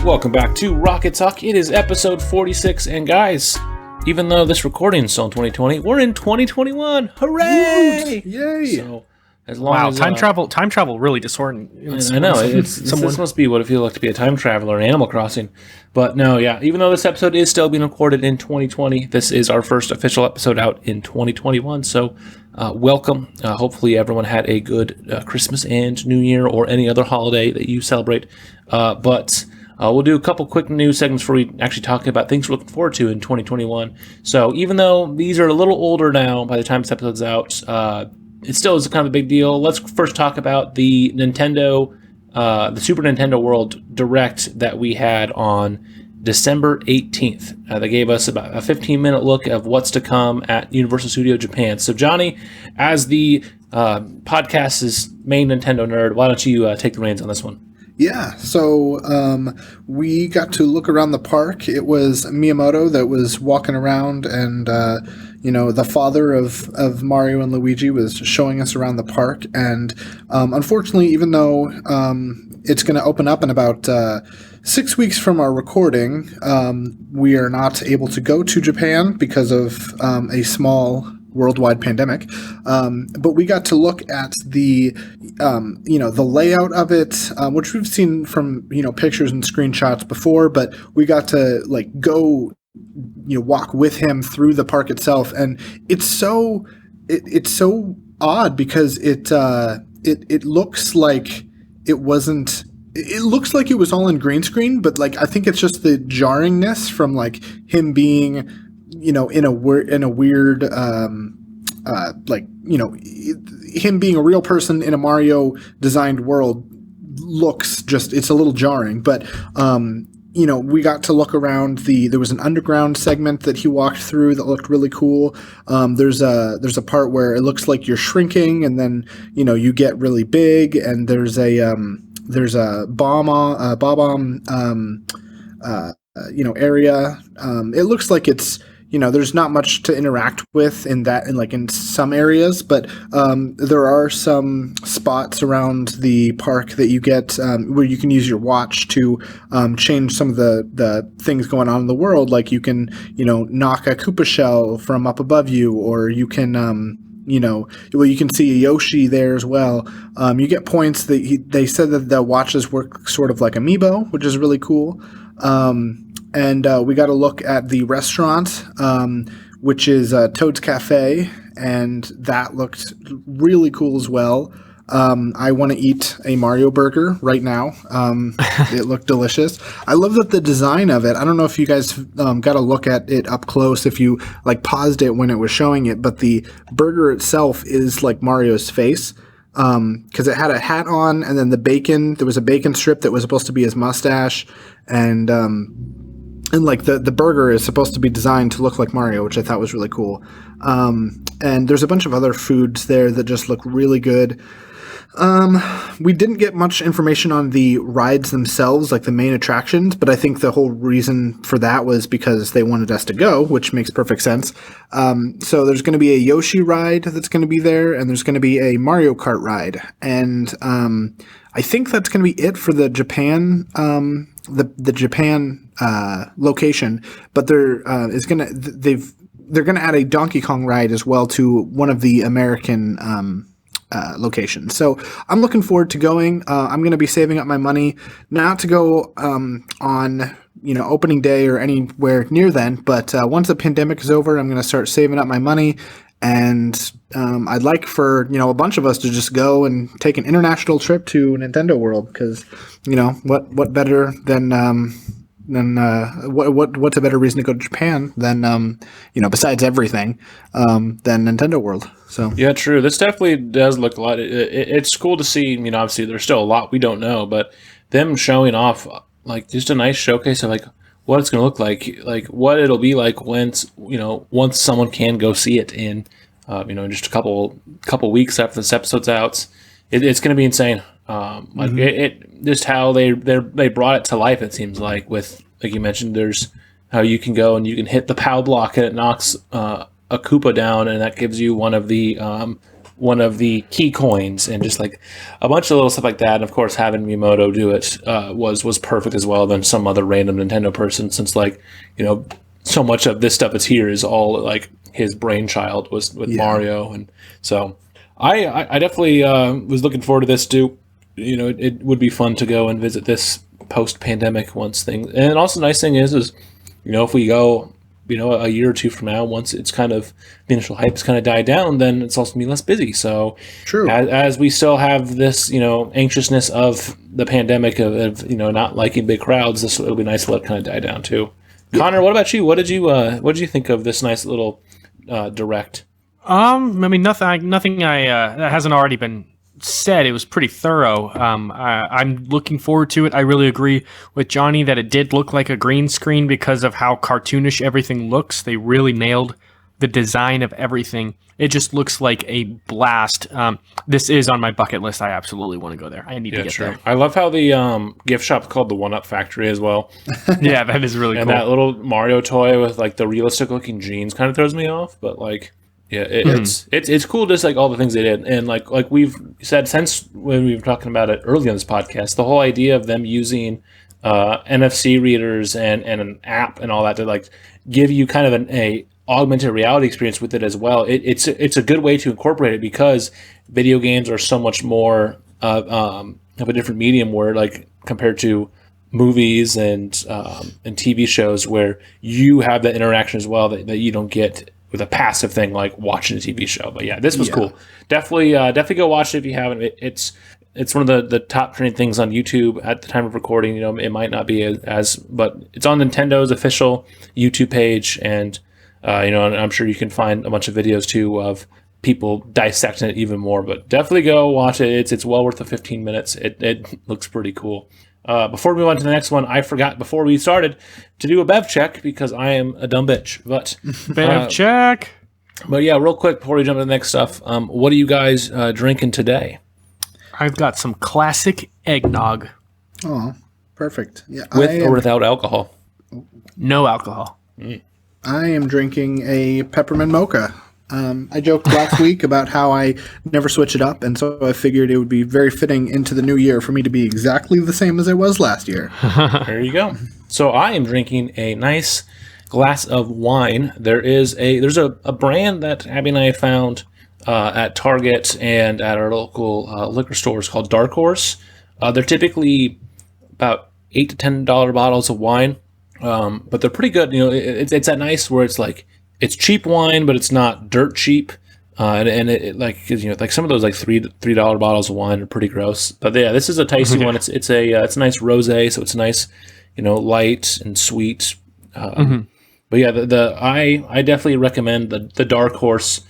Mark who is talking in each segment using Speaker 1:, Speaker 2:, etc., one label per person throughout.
Speaker 1: Welcome back to Rocket Talk. It is episode 46, and guys, even though this recording is still in 2020, we're in 2021. Hooray!
Speaker 2: Woot! Yay!
Speaker 1: So, as long as
Speaker 3: time travel really disorienting.
Speaker 1: I know this must be what it feels like to be a time traveler in Animal Crossing. But no, yeah, even though this episode is still being recorded in 2020, this is our first official episode out in 2021. So, welcome. Hopefully, everyone had a good Christmas and New Year or any other holiday that you celebrate. But we'll do a couple quick news segments before we actually talk about things we're looking forward to in 2021. So, even though these are a little older now by the time this episode's out, it still is kind of a big deal. Let's first talk about the Nintendo, the Super Nintendo World Direct that we had on December 18th. They gave us about a 15-minute look of what's to come at Universal Studio Japan. So, Johnny, as the podcast's main Nintendo nerd, why don't you take the reins on this one?
Speaker 2: Yeah, so we got to look around the park. It was Miyamoto that was walking around, and the father of Mario and Luigi was showing us around the park. And unfortunately, even though it's going to open up in about 6 weeks from our recording, we are not able to go to Japan because of a small worldwide pandemic, but we got to look at the layout of it, which we've seen from pictures and screenshots before, but we got to go walk with him through the park itself, and it's so odd because it looks like it wasn't. It looks like it was all in green screen, but I think it's just the jarringness from him being in a weird him being a real person in a Mario designed world looks it's a little jarring, but we got to look around there was an underground segment that he walked through that looked really cool. There's a part where it looks like you're shrinking and then you get really big, and there's a bomb area. It looks like it's there's not much to interact with in some areas, but there are some spots around the park that you get where you can use your watch to change some of the things going on in the world. Like you can knock a Koopa shell from up above you, or you can you can see a Yoshi there as well. You get points they said that the watches work sort of like Amiibo, which is really cool. And we got to look at the restaurant, which is Toad's Cafe, and that looked really cool as well. I want to eat a Mario burger right now. It looked delicious. I love that the design of it. I don't know if you guys got a look at it up close, if you paused it when it was showing it, but the burger itself is like Mario's face. Because it had a hat on, and then there was a bacon strip that was supposed to be his mustache, and the burger is supposed to be designed to look like Mario, which I thought was really cool. And there's a bunch of other foods there that just look really good. We didn't get much information on the rides themselves, like the main attractions, but I think the whole reason for that was because they wanted us to go, which makes perfect sense. So there's going to be a Yoshi ride that's going to be there, and there's going to be a Mario Kart ride. And I think that's going to be it for the Japan the Japan location, but they're going to add a Donkey Kong ride as well to one of the American locations. So I'm looking forward to going. I'm going to be saving up my money not to go on opening day or anywhere near then, but once the pandemic is over, I'm going to start saving up my money. And I'd like for a bunch of us to just go and take an international trip to Nintendo World, because what better than what's a better reason to go to Japan than besides everything than Nintendo World. So
Speaker 1: yeah, true. This definitely does look a lot. It's cool to see. Obviously there's still a lot we don't know, but them showing off just a nice showcase of what it's going to look like what it'll be like once someone can go see it in, just a couple weeks after this episode's out. It's going to be insane. It just how they brought it to life. It seems with you mentioned, there's how you can go and you can hit the POW block and it knocks a Koopa down, and that gives you one of the one of the key coins, and just like a bunch of little stuff like that. And of course, having Miyamoto do it was perfect as well than some other random Nintendo person, since like, you know, so much of this stuff that's here is all like his brainchild was with Mario. And so I definitely was looking forward to this too. You know, it would be fun to go and visit this post-pandemic once things. And also the nice thing is, you know, if we go, you know, a year or two from now, once it's kind of, the initial hype's kind of died down, then it's also going to be less busy. So
Speaker 2: True.
Speaker 1: As we still have this, you know, anxiousness of the pandemic of you know, not liking big crowds, this will be nice to let it kind of die down too. Yeah. Connor, what about you? What did you think of this nice little direct?
Speaker 3: I mean, nothing that hasn't already been said. It was pretty thorough. I'm looking forward to it. I really agree with Johnny that it did look like a green screen because of how cartoonish everything looks. They really nailed the design of everything. It just looks like a blast. This is on my bucket list. I absolutely want to go there. I need to get there.
Speaker 1: I love how the gift shop's called the One Up Factory as well.
Speaker 3: Yeah, that is really
Speaker 1: and
Speaker 3: cool.
Speaker 1: And that little Mario toy with like the realistic looking jeans kind of throws me off, but like, yeah, it's cool, just like all the things they did. And like we've said since when we were talking about it early on this podcast, the whole idea of them using NFC readers and an app and all that to like give you kind of a augmented reality experience with it as well. It's a good way to incorporate it, because video games are so much more of a different medium, where like compared to movies and TV shows, where you have that interaction as well that you don't get with a passive thing like watching a TV show. But yeah, this was cool. Definitely go watch it if you haven't. It's one of the top trending things on YouTube at the time of recording. You know, it might not be but it's on Nintendo's official YouTube page, and you know, and I'm sure you can find a bunch of videos too of people dissecting it even more. But definitely go watch it. It's well worth the 15 minutes. It looks pretty cool. Before we move on to the next one, I forgot before we started to do a bev check because I am a dumb bitch. But
Speaker 3: bev check.
Speaker 1: But yeah, real quick before we jump into the next stuff, what are you guys drinking today?
Speaker 3: I've got some classic eggnog.
Speaker 2: Oh, perfect. Yeah,
Speaker 1: with or without alcohol?
Speaker 3: No alcohol.
Speaker 2: I am drinking a peppermint mocha. I joked last week about how I never switch it up, and so I figured it would be very fitting into the new year for me to be exactly the same as I was last year.
Speaker 1: There you go. So I am drinking a nice glass of wine. There's a brand that Abby and I found at Target and at our local liquor stores called Dark Horse. They're typically about $8 to $10 bottles of wine, but they're pretty good. You know, it's that nice where it's like, it's cheap wine, but it's not dirt cheap. And it like, you know, like some of those like $3 bottles of wine are pretty gross. But yeah, this is a tasty one. It's a nice rosé, so it's nice, you know, light and sweet. But yeah, I definitely recommend the Dark Horse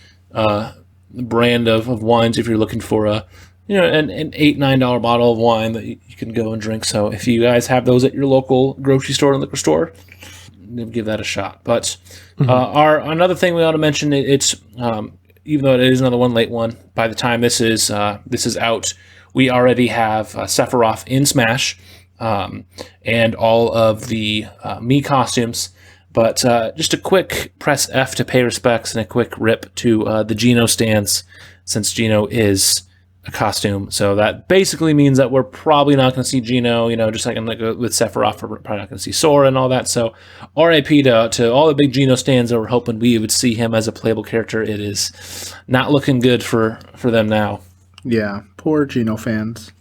Speaker 1: brand of wines if you're looking for an $8-9 bottle of wine that you can go and drink. So if you guys have those at your local grocery store and liquor store, give that a shot. But another thing we ought to mention, it's even though it is another late one, by the time this is out, we already have Sephiroth in Smash and all of the Mii costumes. But just a quick press F to pay respects and a quick rip to the Geno stands, since Geno is a costume. So that basically means that we're probably not going to see Geno, you know, just like with Sephiroth, we're probably not going to see Sora and all that. So RIP to all the big Geno stands that were hoping we would see him as a playable character. It is not looking good for them now.
Speaker 2: Yeah, poor Geno fans.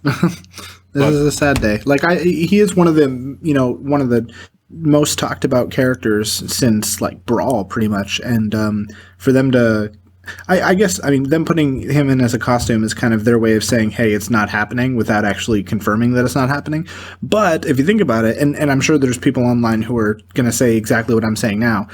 Speaker 2: This is a sad day. Like he is one of the most talked about characters since like Brawl, pretty much. And for them to, I guess, I mean, them putting him in as a costume is kind of their way of saying, hey, it's not happening, without actually confirming that it's not happening. But if you think about it, and I'm sure there's people online who are going to say exactly what I'm saying now,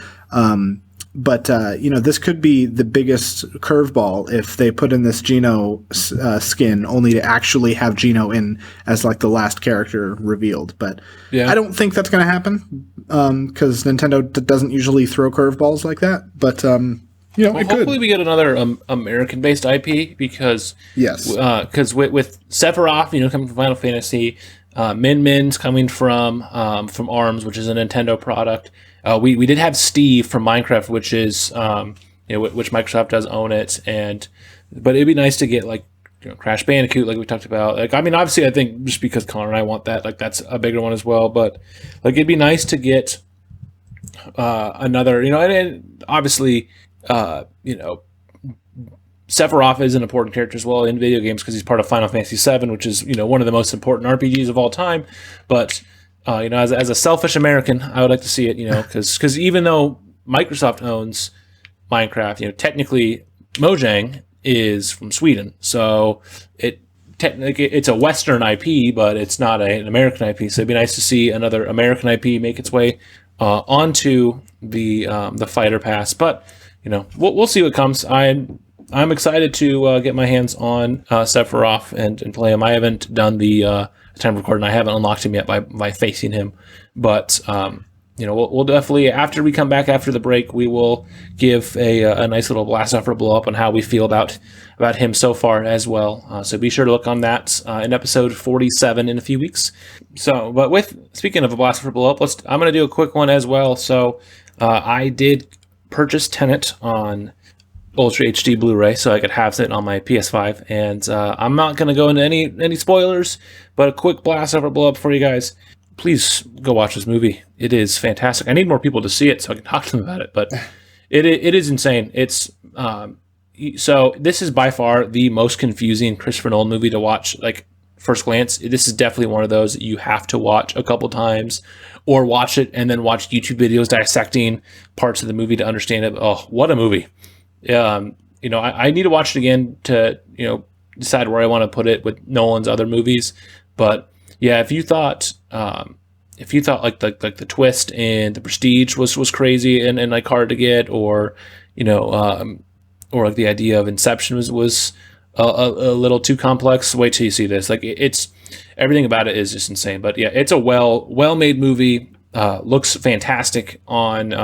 Speaker 2: but this could be the biggest curveball if they put in this Geno skin only to actually have Geno in as like the last character revealed. But yeah. I don't think that's going to happen because Nintendo doesn't usually throw curveballs like that. But hopefully
Speaker 1: we get another American-based IP because
Speaker 2: yes,
Speaker 1: with Sephiroth, coming from Final Fantasy, Min Min's coming from ARMS, which is a Nintendo product. We did have Steve from Minecraft, which is which Microsoft does own it, and but it'd be nice to get like Crash Bandicoot, like we talked about. Like, I mean, obviously, I think just because Connor and I want that, like that's a bigger one as well. But like, it'd be nice to get another, and obviously, Sephiroth is an important character as well in video games because he's part of Final Fantasy VII, which is one of the most important RPGs of all time. But as a selfish American, I would like to see it, because even though Microsoft owns Minecraft, technically Mojang is from Sweden, so it's a Western IP, but it's not an American IP. So it'd be nice to see another American IP make its way onto the Fighter Pass. But we'll see what comes. I'm excited to get my hands on Sephiroth and play him. I haven't done the time recording. I haven't unlocked him yet by facing him, but we'll definitely, after we come back after the break, we will give a nice little blast off or blow up on how we feel about him so far as well. So be sure to look on that in episode 47 in a few weeks. So, but speaking of a blast off or blow up, I'm going to do a quick one as well. So I did purchase Tenet on Ultra HD Blu-ray so I could have it on my PS5, and I'm not going to go into any spoilers, but a quick blast off or blow up for you guys. Please go watch this movie. It is fantastic. I need more people to see it so I can talk to them about it, but it is insane. It's so this is by far the most confusing Christopher Nolan movie to watch. Like, first glance, this is definitely one of those that you have to watch a couple times, or watch it and then watch YouTube videos dissecting parts of the movie to understand it. Oh, what a movie! I need to watch it again to decide where I want to put it with Nolan's other movies, but. Yeah, if you thought like the twist in The Prestige was crazy and like hard to get, or like the idea of Inception was a little too complex, wait till you see this. Like, it's everything about it is just insane. But yeah, it's a well made movie. Looks fantastic on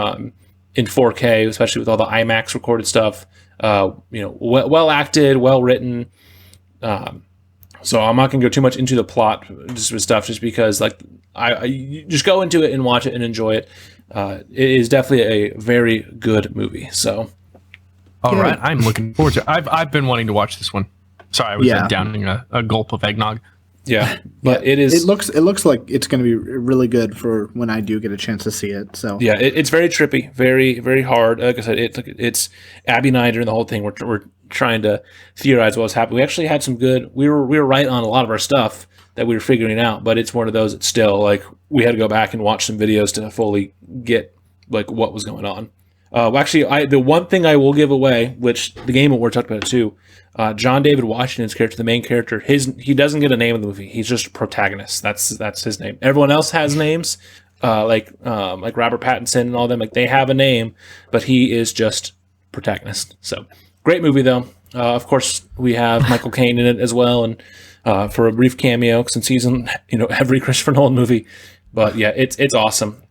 Speaker 1: in 4K, especially with all the IMAX recorded stuff. Well acted, well written. So I'm not going to go too much into the plot just because like I just go into it and watch it and enjoy it. It is definitely a very good movie. So,
Speaker 3: all right, I'm looking forward to it. I've been wanting to watch this one. Sorry, I was downing a gulp of eggnog.
Speaker 1: Yeah, but it is.
Speaker 2: It looks like it's going to be really good for when I do get a chance to see it. So
Speaker 1: yeah, it's very trippy, very very hard. Like I said, it's Abby and I during the whole thing. We're trying to theorize what was happening. We actually had some good. We were right on a lot of our stuff that we were figuring out, but it's one of those that still like we had to go back and watch some videos to fully get like what was going on. Actually, the one thing I will give away, which the Game Award talked about it too, John David Washington's character, the main character, he doesn't get a name in the movie. He's just a protagonist. That's his name. Everyone else has names, like Robert Pattinson and all them. Like, they have a name, but he is just protagonist. So great movie though. Of course, we have Michael Caine in it as well, and for a brief cameo since he's in every Christopher Nolan movie. But yeah, it's awesome.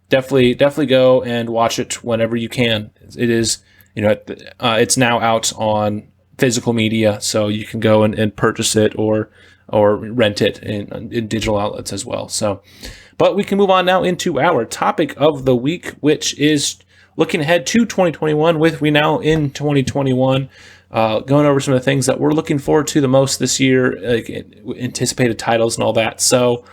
Speaker 1: Definitely go and watch it whenever you can. It is, it's now out on physical media, so you can go and purchase it or rent it in digital outlets as well. So, but we can move on now into our topic of the week, which is looking ahead to 2021. We now in 2021. Going over some of the things that we're looking forward to the most this year, like anticipated titles and all that. So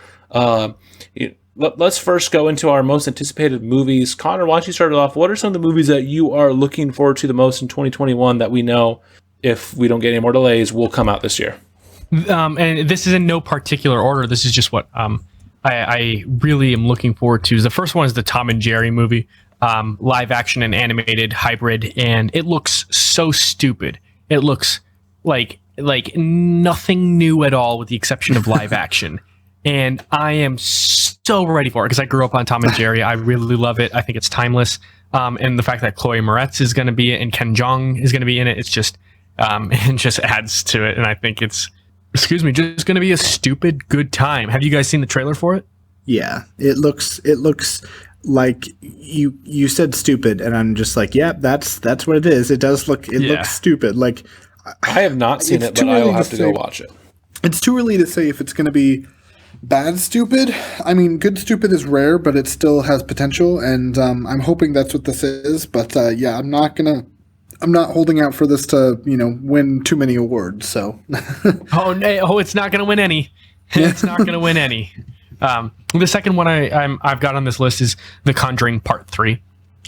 Speaker 1: let's first go into our most anticipated movies. Connor, why don't you start it off? What are some of the movies that you are looking forward to the most in 2021 that we know, if we don't get any more delays, will come out this year?
Speaker 3: And this is in no particular order. This is just what I really am looking forward to. The first one is the Tom and Jerry movie, live action and animated hybrid, and it looks so stupid. It looks like nothing new at all, with the exception of live action. And I am so ready for it because I grew up on Tom and Jerry. I really love it. I think it's timeless. And the fact that Chloe Moretz is going to be it and Ken Jeong is going to be in it, it's just it just adds to it. And I think it's, just going to be a stupid good time. Have you guys seen the trailer for it?
Speaker 2: Yeah, it looks like you said stupid, and I'm just like, yeah, that's what it is. It does look looks stupid. Like,
Speaker 1: I have not seen it, but I will have to go watch it.
Speaker 2: It's too early to say if it's going to be bad stupid. I mean, good stupid is rare, but it still has potential, and I'm hoping that's what this is. But yeah, I'm not gonna I'm not holding out for this to, win too many awards. So.
Speaker 3: Oh no! Oh, it's not going to win any. It's not going to win any. The second one I've got on this list is The Conjuring Part 3.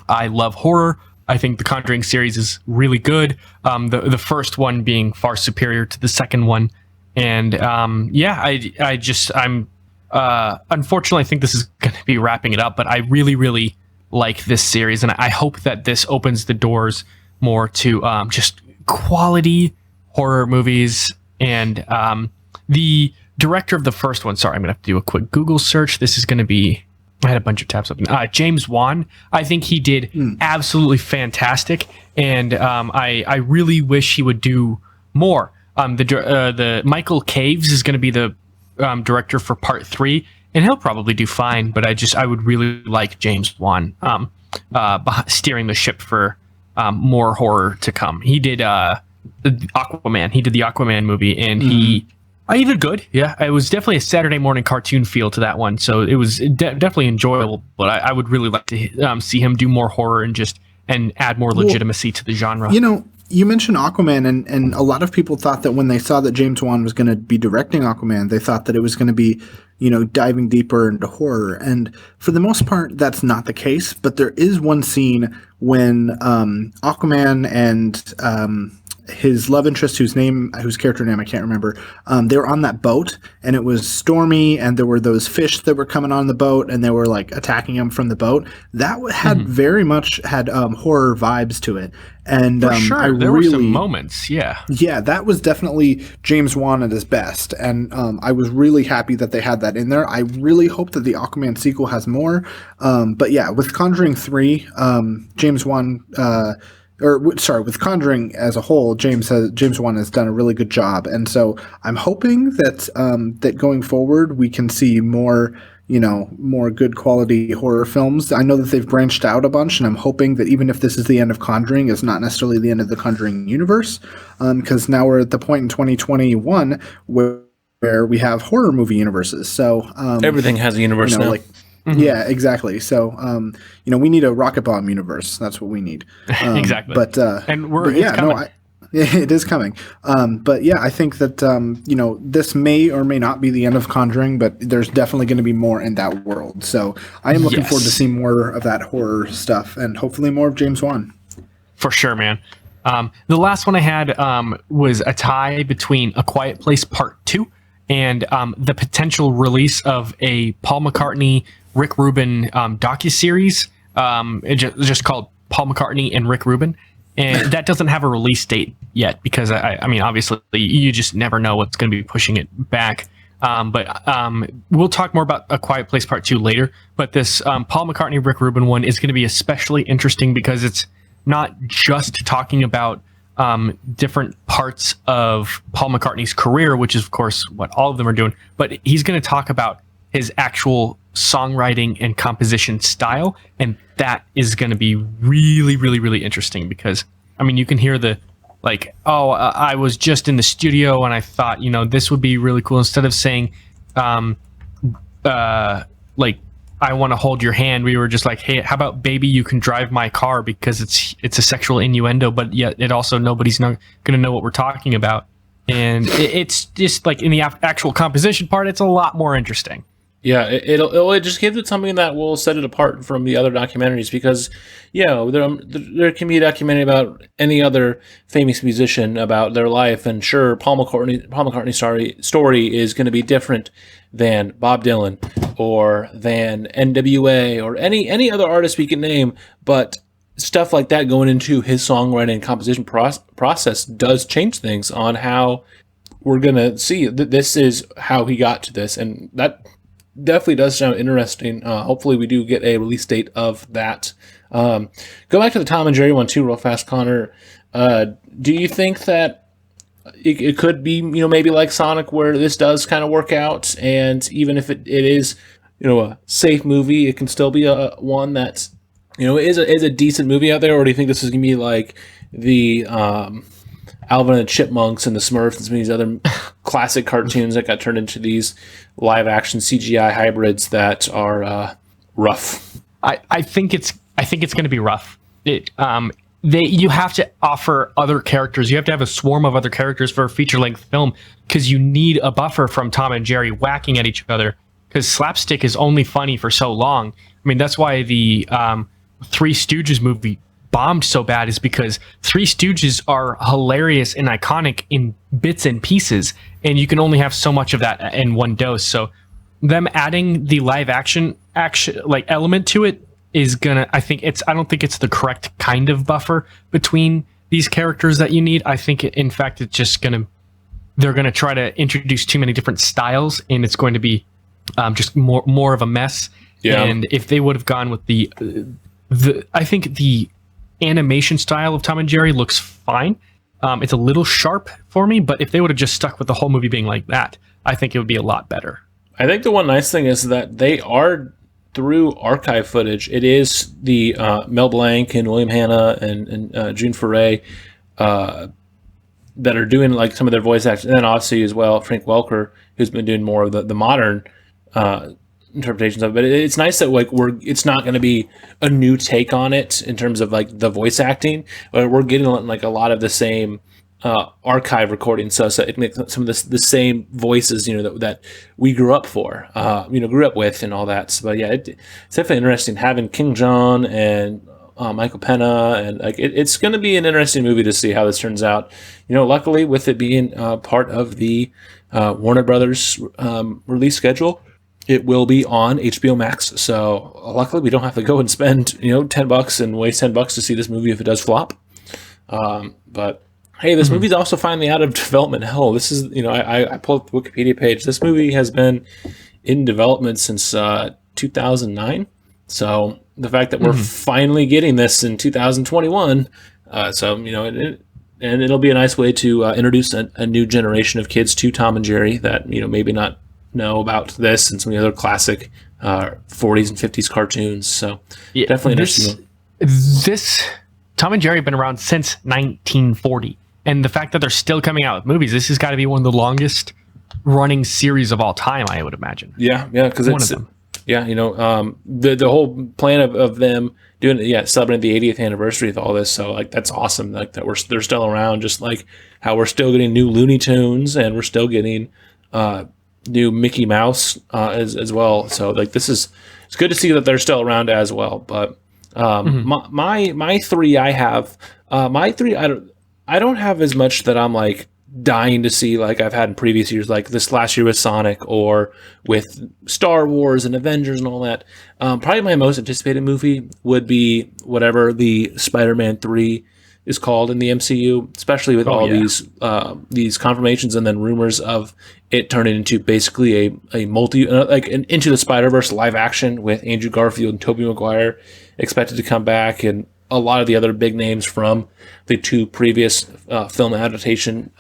Speaker 3: I love horror. I think the Conjuring series is really good. The first one being far superior to the second one, and I'm unfortunately I think this is going to be wrapping it up. But I really like this series, and I hope that this opens the doors more to just quality horror movies. And the director of the first one, sorry, I'm gonna have to do a quick Google search. This is going to be. I had a bunch of tabs open. James Wan, I think he did absolutely fantastic, and I really wish he would do more. The Michael Caves is going to be the director for Part 3, and he'll probably do fine. But I would really like James Wan steering the ship for more horror to come. He did Aquaman. He did the Aquaman movie, and he did good. Yeah, it was definitely a Saturday morning cartoon feel to that one, so it was definitely enjoyable. But I would really like to see him do more horror and add more legitimacy to the genre.
Speaker 2: You mentioned Aquaman, and a lot of people thought that when they saw that James Wan was going to be directing Aquaman, they thought that it was going to be, diving deeper into horror. And for the most part, that's not the case. But there is one scene when Aquaman and his love interest, whose character name I can't remember, they were on that boat, and it was stormy, and there were those fish that were coming on the boat, and they were like attacking him from the boat. That had very much had horror vibes to it, and
Speaker 3: for sure, there were some moments, yeah,
Speaker 2: that was definitely James Wan at his best, and I was really happy that they had that in there. I really hope that the Aquaman sequel has more, but yeah, with Conjuring 3, James Wan. With Conjuring as a whole, James Wan has done a really good job, and so I'm hoping that that going forward we can see more good quality horror films. I know that they've branched out a bunch, and I'm hoping that even if this is the end of Conjuring, it's not necessarily the end of the Conjuring universe, because now we're at the point in 2021 where we have horror movie universes. So
Speaker 1: everything has a universe now.
Speaker 2: Yeah, exactly. So, we need a rocket bomb universe. That's what we need.
Speaker 3: Exactly.
Speaker 2: But
Speaker 3: it's coming.
Speaker 2: It is coming. But yeah, I think that this may or may not be the end of Conjuring, but there's definitely going to be more in that world. So I am looking forward to seeing more of that horror stuff, and hopefully more of James Wan.
Speaker 3: For sure, man. The last one I had was a tie between A Quiet Place Part 2 and the potential release of a Paul McCartney, Rick Rubin docuseries, just called Paul McCartney and Rick Rubin. And that doesn't have a release date yet because, I mean, obviously, you just never know what's going to be pushing it back. But we'll talk more about A Quiet Place Part 2 later. But this Paul McCartney, Rick Rubin one is going to be especially interesting because it's not just talking about different parts of Paul McCartney's career, which is, of course, what all of them are doing. But he's going to talk about his actual songwriting and composition style, and that is going to be really interesting because, I mean, you can hear the I was just in the studio and I thought, this would be really cool. Instead of saying I want to hold your hand, we were just like, hey, how about baby you can drive my car, because it's a sexual innuendo, but yet it also nobody's not going to know what we're talking about. And it's just like in the actual composition part, it's a lot more interesting.
Speaker 1: Yeah, it'll just give it something that will set it apart from the other documentaries because, there can be a documentary about any other famous musician about their life, and sure, Paul McCartney's story is going to be different than Bob Dylan or than NWA or any other artist we can name, but stuff like that going into his songwriting and composition process does change things on how we're going to see that this is how he got to this, and that definitely does sound interesting. Hopefully we do get a release date of that. Go back to the Tom and Jerry one too real fast, Connor. Do you think that it could be, maybe like Sonic, where this does kind of work out, and even if it is, a safe movie, it can still be a one that's, is a decent movie out there? Or do you think this is going to be like the Alvin and the Chipmunks and the Smurfs and some of these other classic cartoons that got turned into these live action CGI hybrids that are rough?
Speaker 3: I think it's going to be rough. you have to offer other characters. You have to have a swarm of other characters for a feature-length film because you need a buffer from Tom and Jerry whacking at each other, because slapstick is only funny for so long. I mean, that's why the Three Stooges movie bombed so bad, is because Three Stooges are hilarious and iconic in bits and pieces, and you can only have so much of that in one dose. So them adding the live action like element to it is gonna, I don't think it's the correct kind of buffer between these characters that you need. I think in fact it's just they're gonna try to introduce too many different styles, and it's going to be just more of a mess. Yeah. And if they would have gone with the I think the animation style of Tom and Jerry looks fine. It's a little sharp for me, but if they would have just stuck with the whole movie being like that, I think it would be a lot better.
Speaker 1: I think the one nice thing is that they are, through archive footage, it is the Mel Blanc and William Hanna and June Foray that are doing like some of their voice acting, and then obviously as well Frank Welker, who's been doing more of the modern interpretations of it. But it's nice that like it's not going to be a new take on it in terms of like the voice acting, but we're getting like a lot of the same archive recordings, so it makes some of the same voices, that we grew up with and all that. So, but yeah, it's definitely interesting having King John and Michael Pena, and like it's going to be an interesting movie to see how this turns out. Luckily with it being part of the Warner Brothers release schedule, it will be on HBO Max. So luckily we don't have to go and spend $10 and waste $10 to see this movie if it does flop. But hey, this movie's also finally out of development hell. This is, I pulled up the Wikipedia page. This movie has been in development since 2009. So the fact that we're finally getting this in 2021, and it'll be a nice way to introduce a new generation of kids to Tom and Jerry that, maybe not know about this and some of the other classic 40s and 50s cartoons. So yeah, definitely interesting.
Speaker 3: This Tom and Jerry have been around since 1940. And the fact that they're still coming out with movies, this has got to be one of the longest running series of all time, I would imagine.
Speaker 1: Yeah, because it's one of them. Yeah, the whole plan of them doing celebrating the 80th anniversary of all this. So like that's awesome. Like that they're still around, just like how we're still getting new Looney Tunes and we're still getting new Mickey Mouse as well. So like it's good to see that they're still around as well. But my three I don't have as much that I'm like dying to see like I've had in previous years, like this last year with Sonic or with Star Wars and Avengers and all that. Probably my most anticipated movie would be whatever the Spider-Man 3 is called in the MCU, especially with these confirmations and then rumors of it turning into basically a multi like an Into the Spider-Verse live action with Andrew Garfield and Tobey Maguire expected to come back, and a lot of the other big names from the two previous film adaptation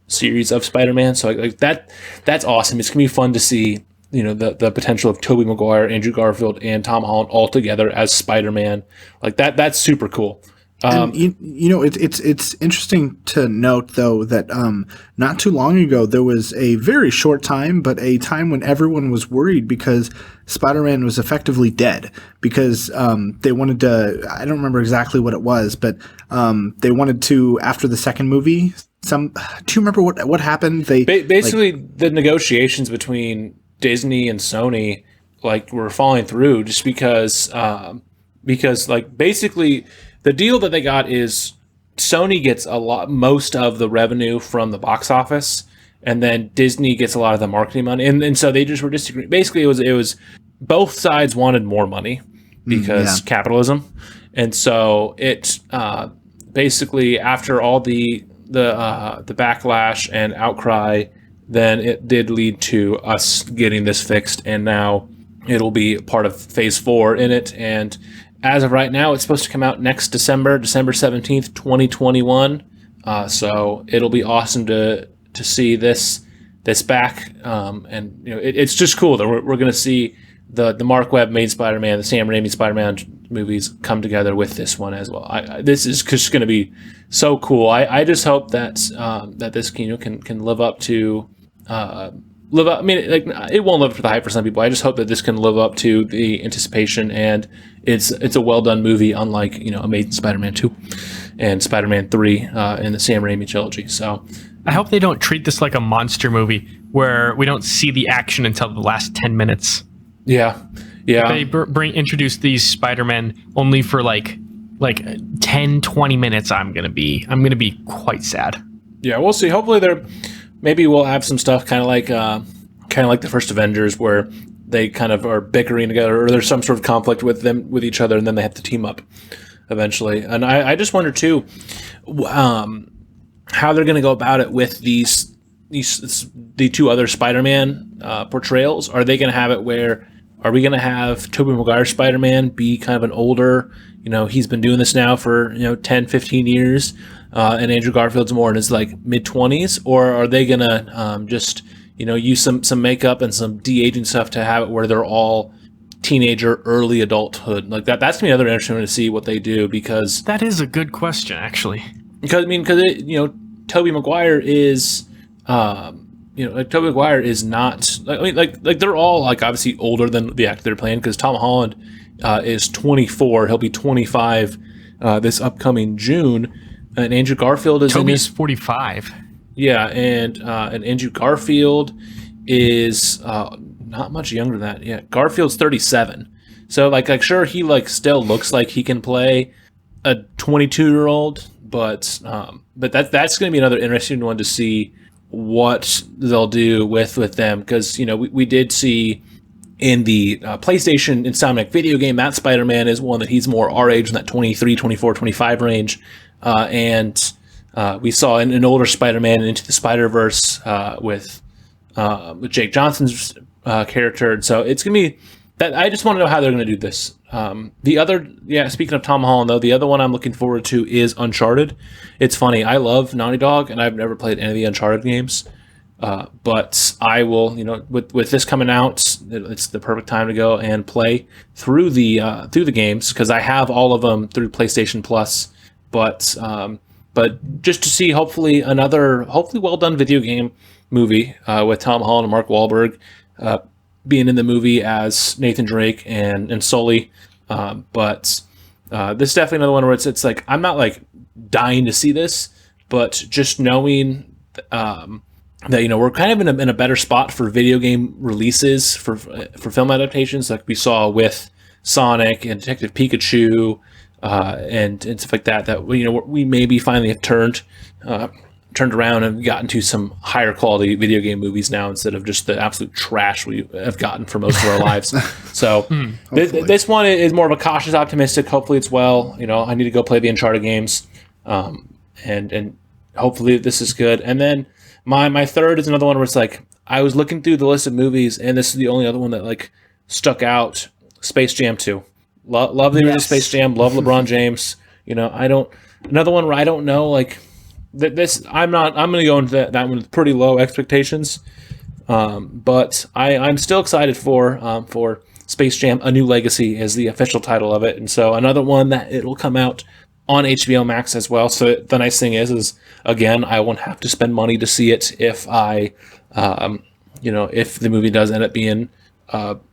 Speaker 1: series of Spider-Man. So like that's awesome. It's gonna be fun to see the potential of Tobey Maguire, Andrew Garfield, and Tom Holland all together as Spider-Man. Like that's super cool.
Speaker 2: And it's interesting to note though that not too long ago there was a very short time, but a time when everyone was worried because Spider-Man was effectively dead because they wanted to, I don't remember exactly what it was, but they wanted to, after the second movie, do you remember what happened? They
Speaker 1: basically the negotiations between Disney and Sony like were falling through just because like basically the deal that they got is Sony gets most of the revenue from the box office, and then Disney gets a lot of the marketing money. And so they just were disagreeing. Basically, it was both sides wanted more money because capitalism. And so it basically, after all the backlash and outcry, then it did lead to us getting this fixed, and now it'll be part of Phase 4 in it. And as of right now, it's supposed to come out next December 17th, 2021. So it'll be awesome to see this back. And it's just cool that we're going to see the Mark Webb made Spider-Man, the Sam Raimi Spider-Man movies come together with this one as well. This is just going to be so cool. I just hope that that this can live up to live up. I mean, like, it won't live up to the hype for some people. I just hope that this can live up to the anticipation, and it's a well done movie, unlike Amazing Spider-Man 2 and Spider-Man 3 in the Sam Raimi trilogy. So
Speaker 3: I hope they don't treat this like a monster movie where we don't see the action until the last 10 minutes.
Speaker 1: Yeah.
Speaker 3: They introduce these Spider-Men only for like 10, 20 minutes. I'm gonna be quite sad.
Speaker 1: Yeah, we'll see. Hopefully maybe we'll have some stuff kind of like the first Avengers, where they kind of are bickering together, or there's some sort of conflict with each other, and then they have to team up eventually. And I just wonder too, how they're going to go about it with the two other Spider-Man portrayals. Are they going to have it where, are we going to have Tobey Maguire's Spider-Man be kind of an older, he's been doing this now for 10, 15 years, and Andrew Garfield's more in his like mid-20s, or are they going to just use some makeup and some de-aging stuff to have it where they're all teenager, early adulthood? Like that's going to be another interesting to see what they do, because
Speaker 3: that is a good question, actually.
Speaker 1: Because Tobey Maguire is Tobey Maguire is not, like they're all like obviously older than the actor they're playing, because Tom Holland is 24, he'll be 25 this upcoming June, and Andrew Garfield is
Speaker 3: Tobey's 45.
Speaker 1: Yeah, and Andrew Garfield is not much younger than that. Yeah, Garfield's 37. So like sure, he like still looks like he can play a 22-year-old, but that's going to be another interesting one to see what they'll do with them, because we did see in the PlayStation Insomniac video game that Spider-Man is one that he's more our age, in that 23, 24, 25 range, and we saw an older Spider-Man in Into the Spider-Verse with Jake Johnson's character, and so it's gonna be that. I just want to know how they're going to do this. Speaking of Tom Holland, though, the other one I'm looking forward to is Uncharted. It's funny, I love Naughty Dog, and I've never played any of the Uncharted games, but I will, with this coming out, it's the perfect time to go and play through the games, because I have all of them through PlayStation Plus. But just to see hopefully well done video game movie with Tom Holland and Mark Wahlberg being in the movie as Nathan Drake and Sully. But this is definitely another one where it's like, I'm not like dying to see this, but just knowing that we're kind of in a better spot for video game releases for film adaptations, like we saw with Sonic and Detective Pikachu and stuff like that we maybe finally have turned around and gotten to some higher quality video game movies now, instead of just the absolute trash we have gotten for most of our lives. So this one is more of a cautious optimistic. Hopefully it's well. I need to go play the Uncharted games, and hopefully this is good. And then my third is another one where it's like, I was looking through the list of movies, and this is the only other one that like stuck out. Space Jam 2. Love the original Space Jam. Love LeBron James. Another one where I don't know, like this. I'm going to go into that one with pretty low expectations. But I'm still excited for Space Jam: A New Legacy is the official title of it, and so another one that it will come out on HBO Max as well. So the nice thing is again, I won't have to spend money to see it if if the movie does end up being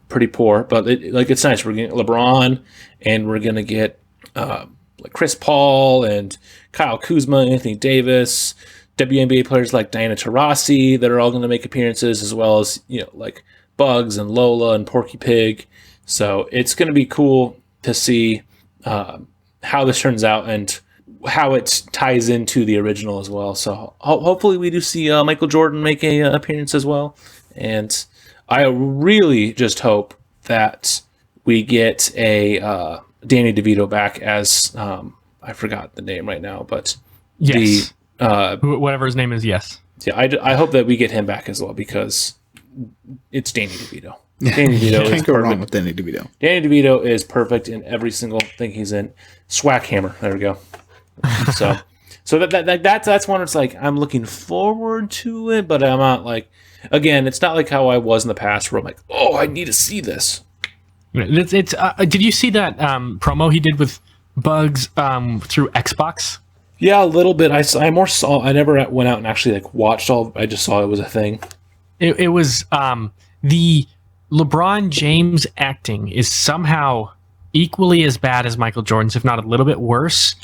Speaker 1: pretty poor. But it's nice. We're getting LeBron, and we're gonna get like Chris Paul and Kyle Kuzma, Anthony Davis, WNBA players like Diana Taurasi that are all going to make appearances, as well as like Bugs and Lola and Porky Pig. So it's going to be cool to see how this turns out and how it ties into the original as well. So hopefully we do see Michael Jordan make a appearance as well, and I really just hope that we get a Danny DeVito back as I forgot the name right now, but
Speaker 3: yes, whatever his name is. Yes,
Speaker 1: yeah, I hope that we get him back as well, because it's Danny DeVito. Danny DeVito is
Speaker 2: can't go wrong with Danny DeVito.
Speaker 1: Danny DeVito is perfect in every single thing he's in. Swackhammer, there we go. So that's one. It's like I'm looking forward to it, but I'm not like, again, it's not like how I was in the past, where I'm like, oh, I need to see this.
Speaker 3: It's did you see that promo he did with Bugs through Xbox?
Speaker 1: Yeah, a little bit. I never went out and actually like watched all. I just saw it was a thing.
Speaker 3: It was the LeBron James acting is somehow equally as bad as Michael Jordan's, if not a little bit worse,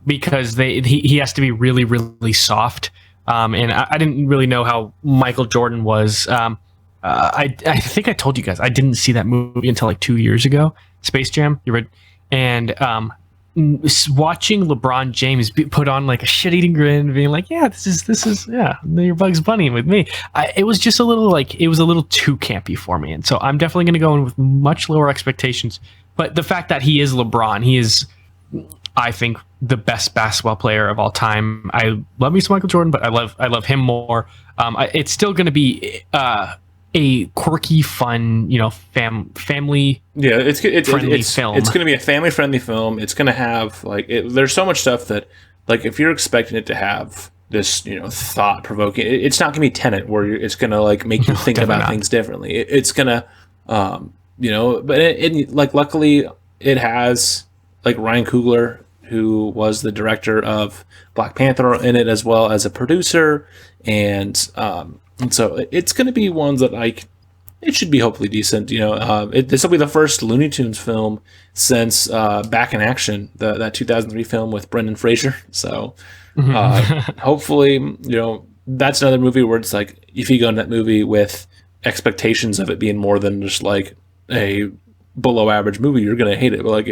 Speaker 3: because he has to be really, really soft. And I didn't really know how Michael Jordan was. I think I told you guys I didn't see that movie until like 2 years ago. Space Jam, you read? And watching LeBron James put on like a shit-eating grin, being like, "Yeah, this is your Bugs Bunny with me." It was just a little too campy for me, and so I'm definitely going to go in with much lower expectations. But the fact that he is LeBron, he is, I think, the best basketball player of all time. I love me some Michael Jordan, but I love him more. It's still going to be a quirky, fun, family.
Speaker 1: Yeah, it's
Speaker 3: friendly film.
Speaker 1: It's going to be a family friendly film. It's going to have there's so much stuff that if you're expecting it to have this thought provoking, it's not going to be Tenet where it's going to make you think about things differently. It's going to but it luckily it has Ryan Coogler, who was the director of Black Panther, in it as well as a producer, and so it's going to be ones that it should be hopefully decent. This will be the first Looney Tunes film since Back in Action, that 2003 film with Brendan Fraser. So hopefully, that's another movie where it's if you go in that movie with expectations of it being more than just a below average movie, you're gonna hate it. But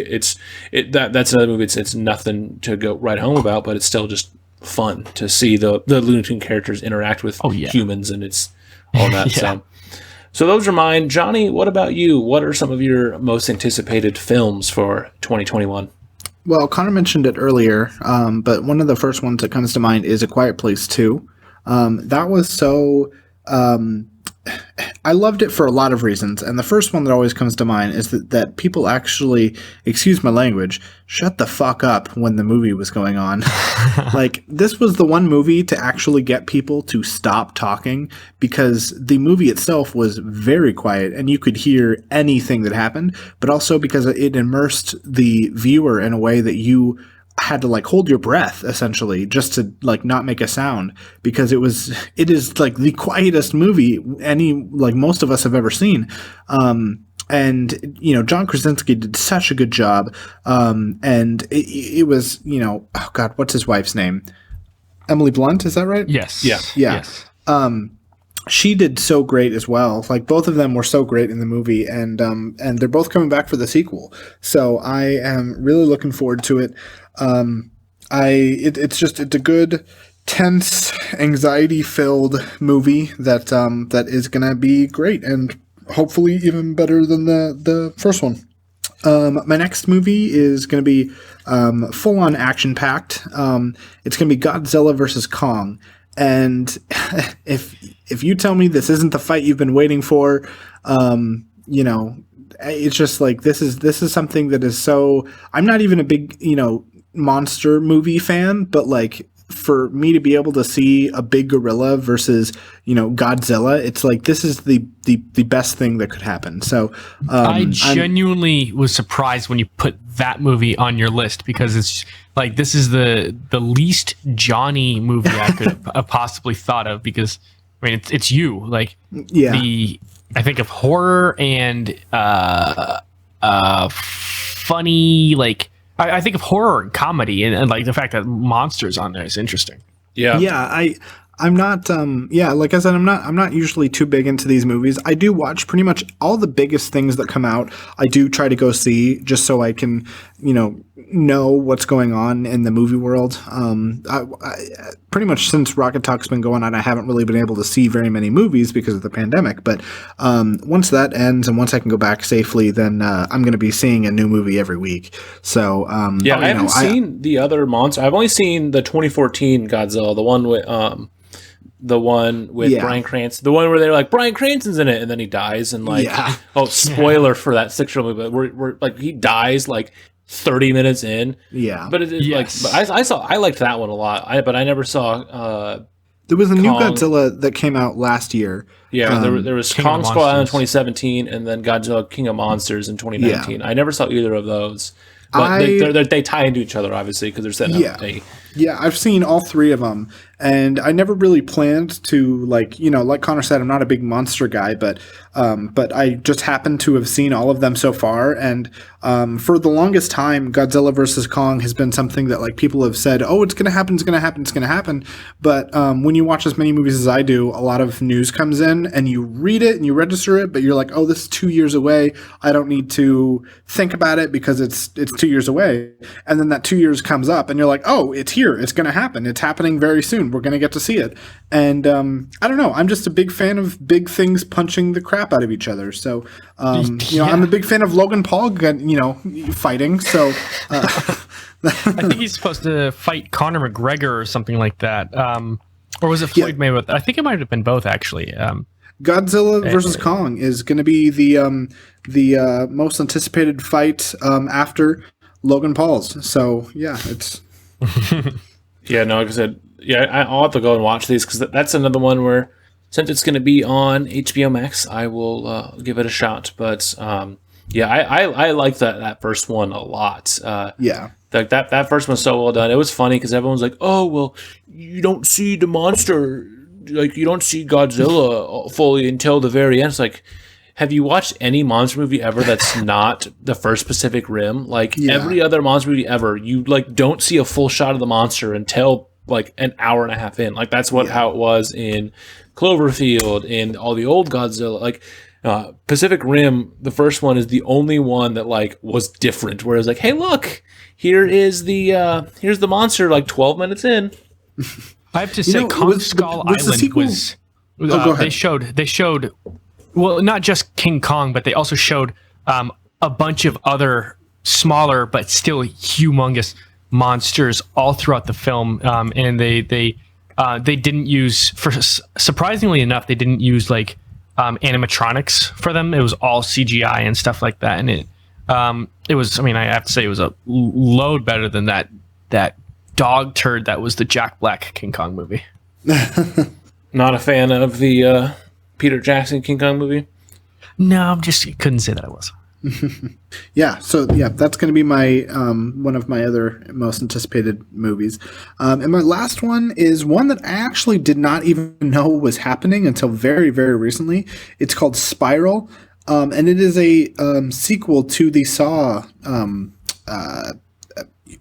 Speaker 1: that's another movie. It's nothing to go right home about, but it's still just fun to see the Looney Tunes characters interact with humans, and it's all that.
Speaker 3: Yeah.
Speaker 1: So those are mine. Johnny, what about you? What are some of your most anticipated films for 2021?
Speaker 2: Well, Connor mentioned it earlier, but one of the first ones that comes to mind is A Quiet Place 2. That was so... I loved it for a lot of reasons, and the first one that always comes to mind is that people actually, excuse my language, shut the fuck up when the movie was going on. This was the one movie to actually get people to stop talking, because the movie itself was very quiet and you could hear anything that happened, but also because it immersed the viewer in a way that you had to hold your breath essentially just to not make a sound, because it is the quietest movie most of us have ever seen. And John Krasinski did such a good job. And it was, oh God, what's his wife's name? Emily Blunt, is that right?
Speaker 3: Yes.
Speaker 1: Yeah.
Speaker 3: Yes.
Speaker 2: She did so great as well. Both of them were so great in the movie, and they're both coming back for the sequel. So I am really looking forward to it. It's a good, tense, anxiety-filled movie that is gonna be great, and hopefully even better than the first one. My next movie is gonna be full-on action-packed. It's gonna be Godzilla versus Kong. And if you tell me this isn't the fight you've been waiting for, it's just this is something that is so... I'm not even a big, monster movie fan, but for me to be able to see a big gorilla versus, Godzilla, it's this is the best thing that could happen. So
Speaker 3: I genuinely was surprised when you put that movie on your list, because it's this is the least Johnny movie I could have possibly thought of, because I mean it's you I think of horror and funny I think of horror and comedy, and the fact that monsters on there is interesting.
Speaker 2: Yeah. I'm not like I said, I'm not usually too big into these movies. I do watch pretty much all the biggest things that come out. I do try to go see, just so I can, know what's going on in the movie world. I pretty much since Rocket Talk's been going on, I haven't really been able to see very many movies because of the pandemic. But once that ends and once I can go back safely, then I'm going to be seeing a new movie every week. So
Speaker 1: I haven't seen the other monster. I've only seen the 2014 Godzilla, the one with Bryan Cranston, the one where they're Bryan Cranston's in it, and then he dies, and spoiler for that 6-year-old movie, but we're he dies 30 minutes in.
Speaker 2: Yeah,
Speaker 1: but I liked that one a lot. But I never saw.
Speaker 2: There was a new Godzilla that came out last year.
Speaker 1: Yeah, there was Kong Skull Island in 2017, and then Godzilla King of Monsters in 2019. I never saw either of those. But they tie into each other, obviously, because they're setting up
Speaker 2: Yeah, I've seen all three of them, and I never really planned to, like, like Connor said, I'm not a big monster guy, but I just happen to have seen all of them so far, and for the longest time, Godzilla versus Kong has been something that, like, people have said, oh, it's gonna happen, it's gonna happen, it's gonna happen, but when you watch as many movies as I do, a lot of news comes in, and you read it, and you register it, but you're like, oh, this is 2 years away, I don't need to think about it because it's 2 years away, and then that 2 years comes up, and you're like, oh, it's here. It's going to happen. It's happening very soon. We're going to get to see it. And I don't know. I'm just a big fan of big things punching the crap out of each other. So, I'm a big fan of Logan Paul, fighting. So,
Speaker 3: I think he's supposed to fight Conor McGregor or something like that. Or was it Floyd Mayweather? I think it might have been both, actually.
Speaker 2: Godzilla versus Kong is going to be the most anticipated fight after Logan Paul's. So, yeah, it's...
Speaker 1: Yeah, no, like I said, I'll have to go and watch these because that's another one where, since it's going to be on HBO Max, I will give it a shot. But I like that first one a lot. Like that first one's so well done. It was funny because everyone's like, "Oh, well, you don't see the monster, like you don't see Godzilla fully until the very end." It's like, have you watched any monster movie ever that's not the first Pacific Rim? Like every other monster movie ever, you like don't see a full shot of the monster until like an hour and a half in. Like that's how it was in Cloverfield and all the old Godzilla. Like Pacific Rim, the first one is the only one that like was different. Where it's like, hey, look, here's the monster. Like 12 minutes in.
Speaker 3: I have to say, Kong Skull Island was. They showed. Well, not just King Kong, but they also showed a bunch of other smaller but still humongous monsters all throughout the film, and they didn't use, surprisingly enough, they didn't use like animatronics for them. It was all CGI and stuff like that, and it was. I mean, I have to say, it was a load better than that dog turd that was the Jack Black King Kong movie.
Speaker 1: Not a fan of the Peter Jackson King Kong movie?
Speaker 3: No, couldn't say that I was.
Speaker 2: That's going to be my one of my other most anticipated movies. And my last one is one that I actually did not even know was happening until very, very recently. It's called Spiral, and it is a sequel to the Saw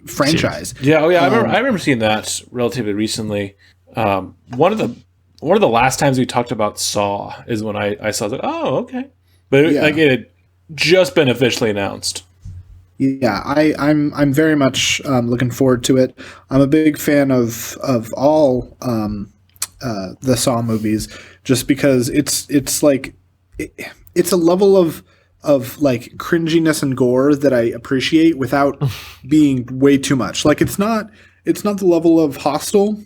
Speaker 2: franchise.
Speaker 1: I remember seeing that relatively recently. One of the last times we talked about Saw is when I saw it. Like, oh, okay. But it had just been officially announced.
Speaker 2: Yeah, I'm very much looking forward to it. I'm a big fan of all the Saw movies, just because it's like it's a level of like cringiness and gore that I appreciate without being way too much. Like it's not the level of Hostel.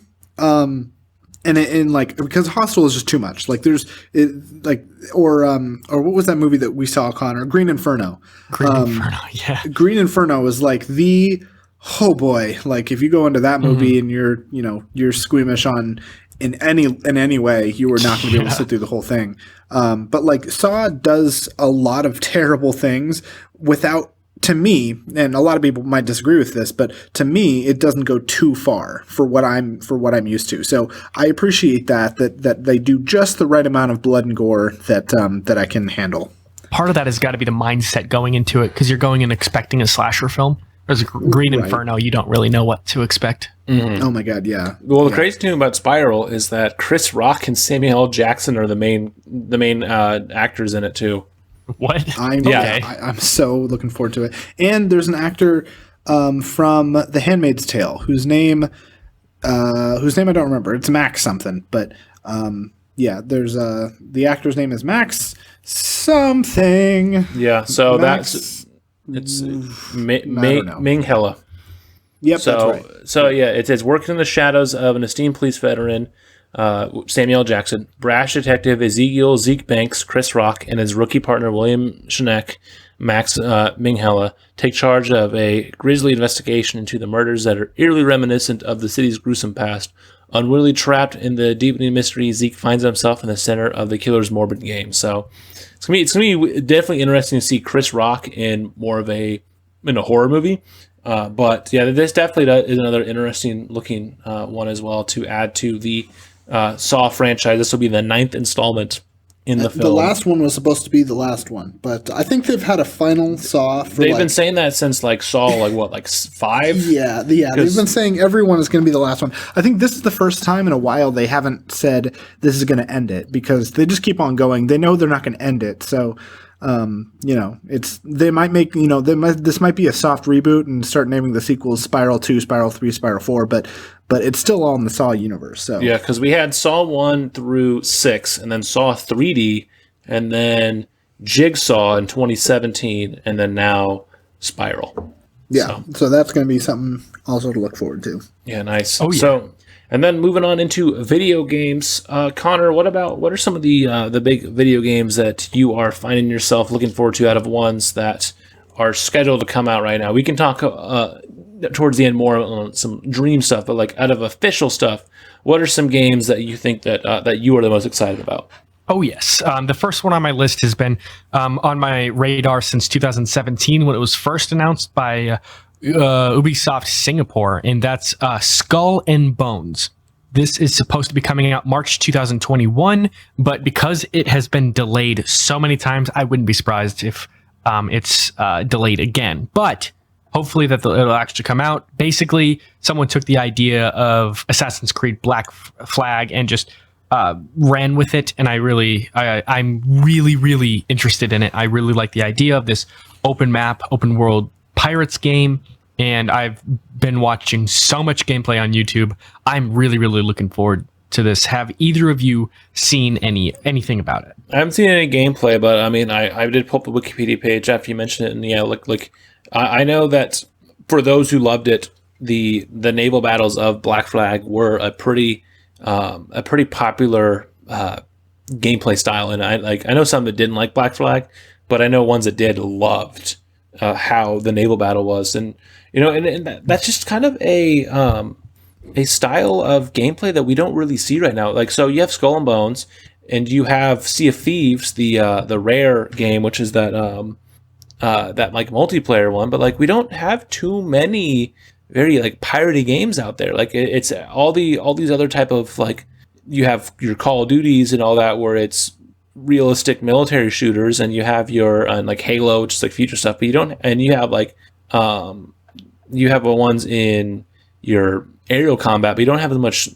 Speaker 2: And like, because Hostel is just too much. Like or what was that movie that we saw, Connor? Green Inferno. Green Inferno is like oh boy, like if you go into that movie and you're squeamish in any way, you are not going to be able to sit through the whole thing. But like Saw does a lot of terrible things without, to me, and a lot of people might disagree with this, but to me, it doesn't go too far for what I'm used to. So I appreciate that they do just the right amount of blood and gore that I can handle.
Speaker 3: Part of that has got to be the mindset going into it, because you're going in expecting a slasher film. There's a Green Inferno, you don't really know what to expect.
Speaker 2: Mm-hmm. Oh my god, yeah.
Speaker 1: Well, the crazy thing about Spiral is that Chris Rock and Samuel L. Jackson are the main actors in it too.
Speaker 3: What?
Speaker 2: I'm so looking forward to it. And there's an actor from The Handmaid's Tale whose name I don't remember. It's Max something, but there's the actor's name is Max something.
Speaker 1: Yeah, so it's Ming Hella.
Speaker 2: Yep, that's right.
Speaker 1: So it says working in the shadows of an esteemed police veteran, Samuel Jackson, brash detective Ezekiel Zeke Banks, Chris Rock, and his rookie partner William Shanek, Max Minghella, take charge of a grisly investigation into the murders that are eerily reminiscent of the city's gruesome past. Unwillingly trapped in the deepening mystery, Zeke finds himself in the center of the killer's morbid game. So it's gonna be definitely interesting to see Chris Rock in more of in a horror movie, But yeah, this definitely is another interesting looking one as well to add to the Saw franchise. This will be the 9th installment in the film.
Speaker 2: The last one was supposed to be the last one, but I think they've had a final Saw for
Speaker 1: They've been saying that since like Saw, like 5?
Speaker 2: Yeah. They've been saying everyone is going to be the last one. I think this is the first time in a while they haven't said this is going to end it, because they just keep on going. They know they're not going to end it, so they might make, this might be a soft reboot and start naming the sequels Spiral 2, Spiral 3, Spiral 4, but it's still all in the Saw universe. So
Speaker 1: yeah, because we had Saw 1 through 6, and then Saw 3D, and then Jigsaw in 2017, and then now Spiral.
Speaker 2: Yeah, so that's going to be something also to look forward to.
Speaker 1: Yeah, nice.
Speaker 3: Oh, yeah.
Speaker 1: So, and then moving on into video games, Connor, what are some of the big video games that you are finding yourself looking forward to out of ones that are scheduled to come out right now? We can talk towards the end more on some dream stuff, but like out of official stuff, what are some games that you think that you are the most excited about?
Speaker 3: Oh, yes. The first one on my list has been on my radar since 2017 when it was first announced by Ubisoft Singapore, and that's Skull and Bones. This is supposed to be coming out March 2021, but because it has been delayed so many times, I wouldn't be surprised if it's delayed again. But hopefully that it'll actually come out. Basically, someone took the idea of Assassin's Creed Black Flag and just ran with it, and I'm really interested in it. I really like the idea of this open map, open world Pirates game, and I've been watching so much gameplay on YouTube. I'm really looking forward to this. Have either of you seen anything about it?
Speaker 1: I haven't seen any gameplay, but I mean, I did pull up the Wikipedia page after you mentioned it, and yeah, I know that for those who loved it, the naval battles of Black Flag were a pretty popular gameplay style, and I know some that didn't like Black Flag, but I know ones that did loved how the naval battle was, and that's just kind of a style of gameplay that we don't really see right now. Like, so you have Skull and Bones, and you have Sea of Thieves, the Rare game, which is that like multiplayer one, but like we don't have too many very like piratey games out there. Like it's all these other type of, like, you have your Call of Duties and all that where it's realistic military shooters, and you have your like Halo, which is like future stuff, but you don't, and you have like you have ones in your aerial combat, but you don't have as much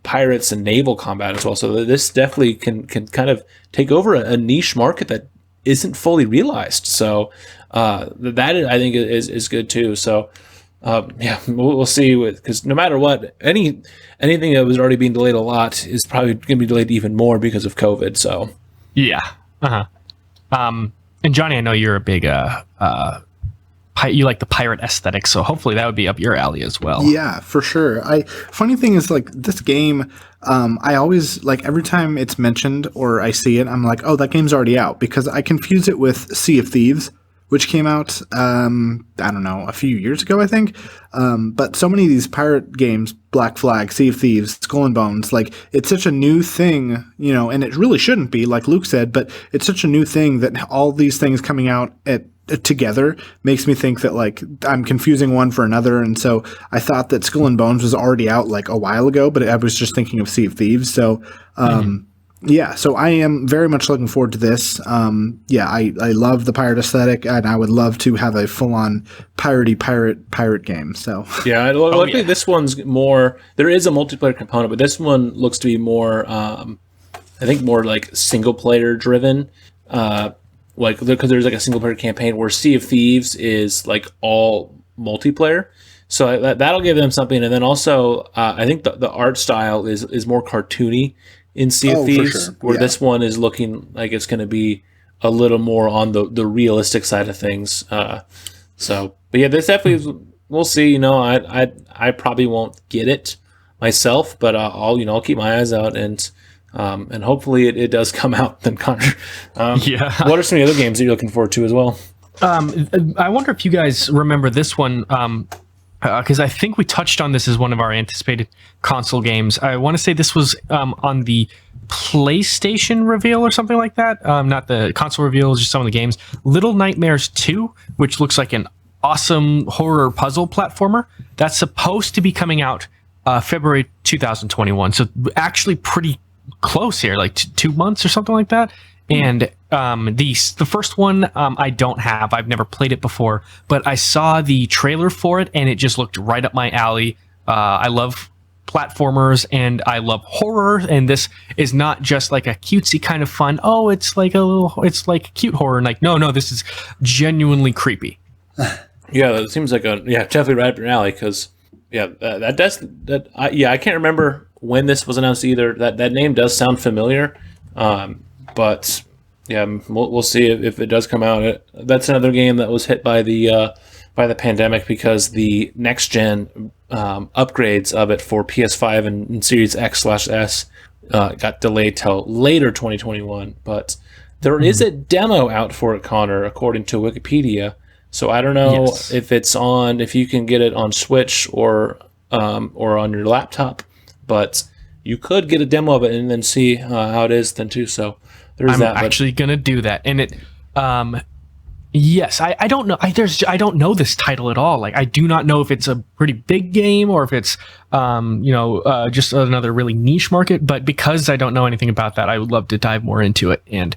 Speaker 1: pirates and naval combat as well. So this definitely can kind of take over a niche market that isn't fully realized. So that I think is good too. So yeah, we'll see, because no matter what, anything that was already being delayed a lot is probably going to be delayed even more because of COVID. So
Speaker 3: yeah, and Johnny, I know you're a big you like the pirate aesthetic, so hopefully that would be up your alley as well.
Speaker 2: Yeah, for sure. Funny thing is, like, this game, I always, like, every time it's mentioned or I see it, I'm like, oh, that game's already out, because I confuse it with Sea of Thieves, which came out, I don't know, a few years ago, I think. But so many of these pirate games, Black Flag, Sea of Thieves, Skull and Bones, like, it's such a new thing, and it really shouldn't be, like Luke said, but it's such a new thing that all these things coming out together makes me think that, like, I'm confusing one for another. And so I thought that Skull and Bones was already out like a while ago, but I was just thinking of Sea of Thieves. So, yeah, so I am very much looking forward to this. Yeah, I love the pirate aesthetic, and I would love to have a full-on pirate game. So
Speaker 1: yeah, luckily this one's more. There is a multiplayer component, but this one looks to be more. I think more like single player driven. Like, because there's like a single player campaign, where Sea of Thieves is like all multiplayer. So that'll give them something. And then also, I think the art style is more cartoony in Sea of Thieves,
Speaker 2: sure.
Speaker 1: where this one is looking like it's going to be a little more on the realistic side of things. So, but yeah, this definitely we'll see. I probably won't get it myself, but I'll keep my eyes out, and hopefully it does come out. Then Connor,
Speaker 3: yeah.
Speaker 1: What are some of the other games that you're looking forward to as well?
Speaker 3: I wonder if you guys remember this one. Because I think we touched on this as one of our anticipated console games. I want to say this was on the PlayStation reveal or something like that. Not the console reveal, just some of the games. Little Nightmares 2, which looks like an awesome horror puzzle platformer that's supposed to be coming out February 2021. So actually pretty close here, like 2 months or something like that. And the first one I don't have. I've never played it before, but I saw the trailer for it and it just looked right up my alley. I love platformers and I love horror, and this is not just like a cutesy kind of fun. Oh, it's like cute horror. And like, no, this is genuinely creepy.
Speaker 1: Yeah, that seems like definitely right up your alley. Because I can't remember when this was announced either. That name does sound familiar, but yeah, we'll see if it does come out. That's another game that was hit by the pandemic because the next gen upgrades of it for PS5 and Series X/S got delayed till later 2021. But there is a demo out for it, Connor, according to Wikipedia. So I don't know if you can get it on Switch or on your laptop, but you could get a demo of it and then see how it is then too. So there's that. I'm
Speaker 3: actually gonna do that, and it. Yes, I don't know. I don't know this title at all. Like, I do not know if it's a pretty big game or if it's just another really niche market. But because I don't know anything about that, I would love to dive more into it and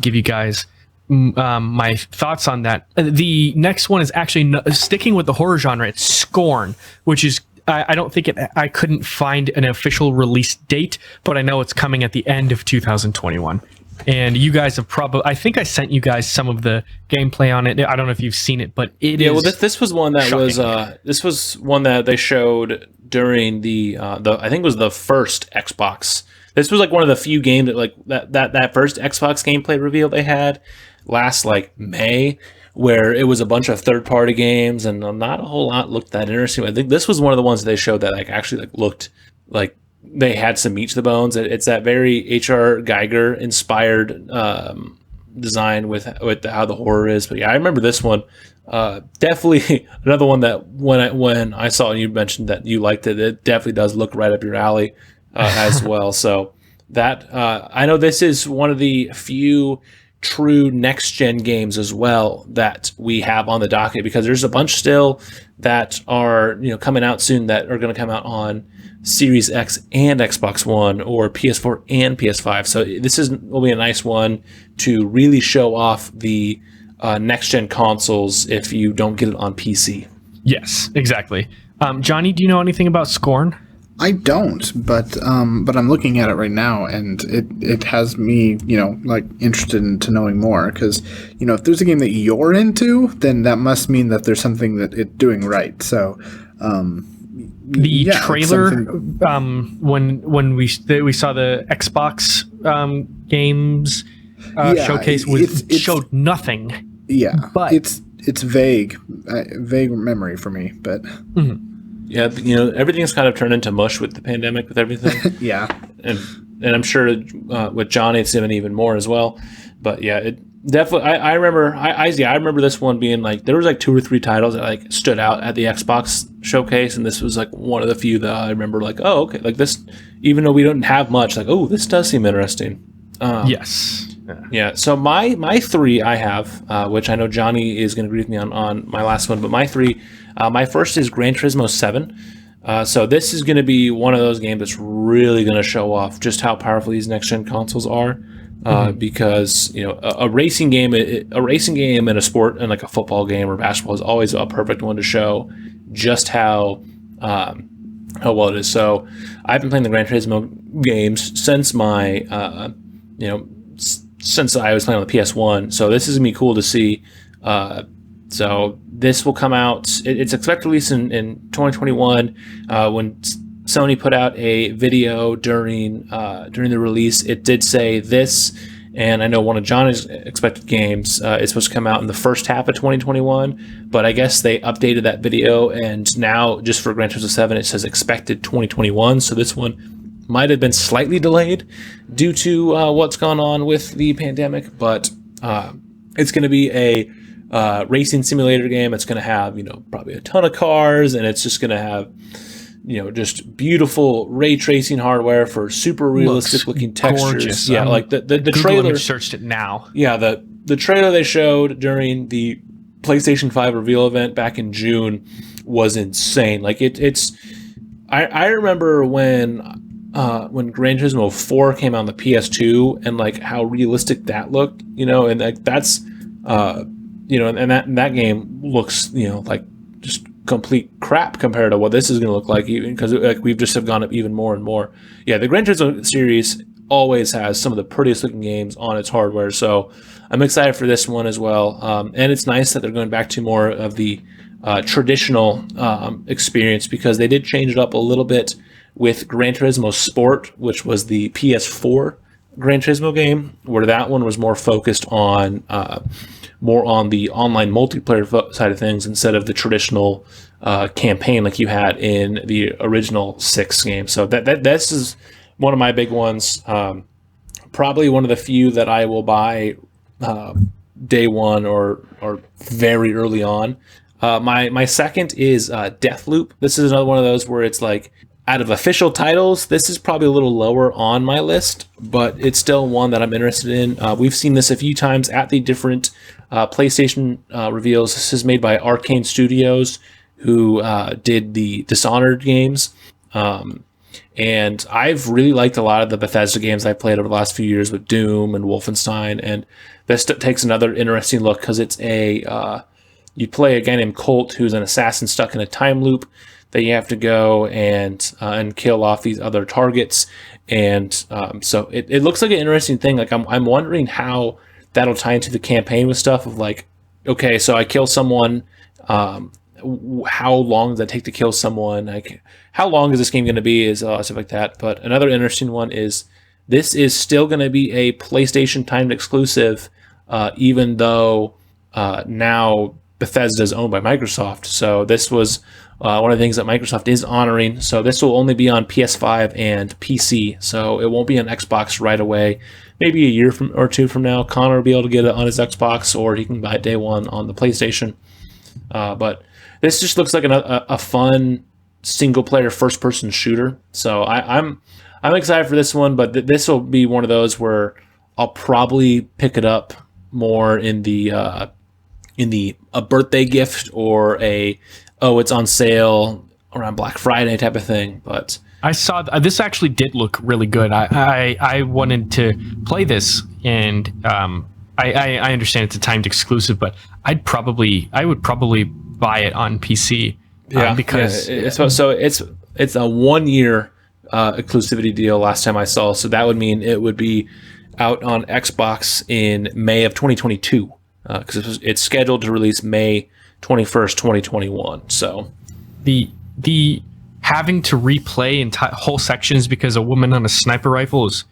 Speaker 3: give you guys my thoughts on that. The next one is actually sticking with the horror genre. It's Scorn, which is I don't think I couldn't find an official release date, but I know it's coming at the end of 2021. And you guys have I think I sent you guys some of the gameplay on it. I don't know if you've seen it, but it is. Yeah, well,
Speaker 1: this was one that shocking. This was one that they showed during the I think it was the first Xbox. This was like one of the few games that like that first Xbox gameplay reveal they had last like May, where it was a bunch of third-party games and not a whole lot looked that interesting. I think this was one of the ones that they showed that like actually like looked like they had some meat to the bones. It's that very H.R. Geiger inspired design with how the horror is. But yeah, I remember this one. Definitely another one that when I saw and you mentioned that you liked it, it definitely does look right up your alley as well. So that I know this is one of the few true next gen games as well that we have on the docket, because there's a bunch still that are coming out soon that are going to come out on Series X and Xbox One or PS4 and PS5. So this will be a nice one to really show off the next gen consoles if you don't get it on PC.
Speaker 3: Yes, exactly. Johnny, do you know anything about Scorn?
Speaker 2: I don't, but I'm looking at it right now, and it has me, like interested into knowing more. Because if there's a game that you're into, then that must mean that there's something that it's doing right. So,
Speaker 3: the trailer, when we saw the Xbox games showcase, it showed nothing.
Speaker 2: Yeah,
Speaker 3: but
Speaker 2: it's vague memory for me, but.
Speaker 3: Mm-hmm.
Speaker 1: Yeah, everything's kind of turned into mush with the pandemic, with everything.
Speaker 2: Yeah,
Speaker 1: and I'm sure with Johnny it's even more as well. But yeah, it definitely. I remember. I remember this one being like there was like 2 or 3 titles that like stood out at the Xbox showcase, and this was like one of the few that I remember. Like, oh, okay, like this. Even though we don't have much, like, oh, this does seem interesting.
Speaker 3: Yes.
Speaker 1: Yeah. So my 3 I have, which I know Johnny is going to agree with me on my last one, but my 3. My first is Gran Turismo 7. So this is going to be one of those games that's really going to show off just how powerful these next-gen consoles are. Because a racing game in a sport and like a football game or basketball is always a perfect one to show just how well it is. So I've been playing the Gran Turismo games since my since I was playing on the PS1. So this is gonna be cool to see. So this will come out. It's expected to release in 2021. When Sony put out a video during the release, it did say this, and I know one of John's expected games is supposed to come out in the first half of 2021. But I guess they updated that video, and now just for Gran Turismo 7, it says expected 2021. So this one might have been slightly delayed due to what's gone on with the pandemic, but it's going to be a racing simulator game. It's going to have probably a ton of cars, and it's just going to have just beautiful ray tracing hardware for super realistic looking textures.
Speaker 3: Gorgeous.
Speaker 1: Like the trailer.
Speaker 3: Searched it now.
Speaker 1: Yeah, the trailer they showed during the PlayStation 5 reveal event back in June was insane. Like I remember when Gran Turismo 4 came out on the PS2 and like how realistic that looked, and like that's and that game looks, like just complete crap compared to what this is going to look like, even because like we've just have gone up even more and more. Yeah, the Gran Turismo series always has some of the prettiest looking games on its hardware, so I'm excited for this one as well. And it's nice that they're going back to more of the traditional experience, because they did change it up a little bit with Gran Turismo Sport, which was the PS4 Gran Turismo game, where that one was more focused on the online multiplayer side of things instead of the traditional campaign like you had in the original 6 game. So this is one of my big ones. Probably one of the few that I will buy day one or very early on. My second is Deathloop. This is another one of those where it's like, out of official titles, this is probably a little lower on my list, but it's still one that I'm interested in. We've seen this a few times at the different PlayStation reveals. This is made by Arcane Studios, who did the Dishonored games. And I've really liked a lot of the Bethesda games I've played over the last few years with Doom and Wolfenstein. And this takes another interesting look, because it's you play a guy named Colt, who's an assassin stuck in a time loop that you have to go and kill off these other targets. And so it looks like an interesting thing. Like I'm wondering how that'll tie into the campaign with stuff of like, okay, so I kill someone, how long does that take to kill someone? Like, how long is this game going to be? Is stuff like that. But another interesting one is this is still going to be a PlayStation timed exclusive, even though now Bethesda is owned by Microsoft. So this was one of the things that Microsoft is honoring. So this will only be on PS5 and PC. So it won't be on Xbox right away. Maybe a year or two from now, Connor will be able to get it on his Xbox, or he can buy it day one on the PlayStation. But this just looks like a fun single-player first-person shooter. So I'm excited for this one. But this will be one of those where I'll probably pick it up more in the a birthday gift, or it's on sale around Black Friday type of thing. But
Speaker 3: I saw this actually did look really good. I wanted to play this, and I understand it's a timed exclusive, but I would probably buy it on PC. Because
Speaker 1: it's a 1 year exclusivity deal last time I saw. So that would mean it would be out on Xbox in May of 2022. Because it's scheduled to release May 21st, 2021. So
Speaker 3: the having to replay whole sections because a woman on a sniper rifle is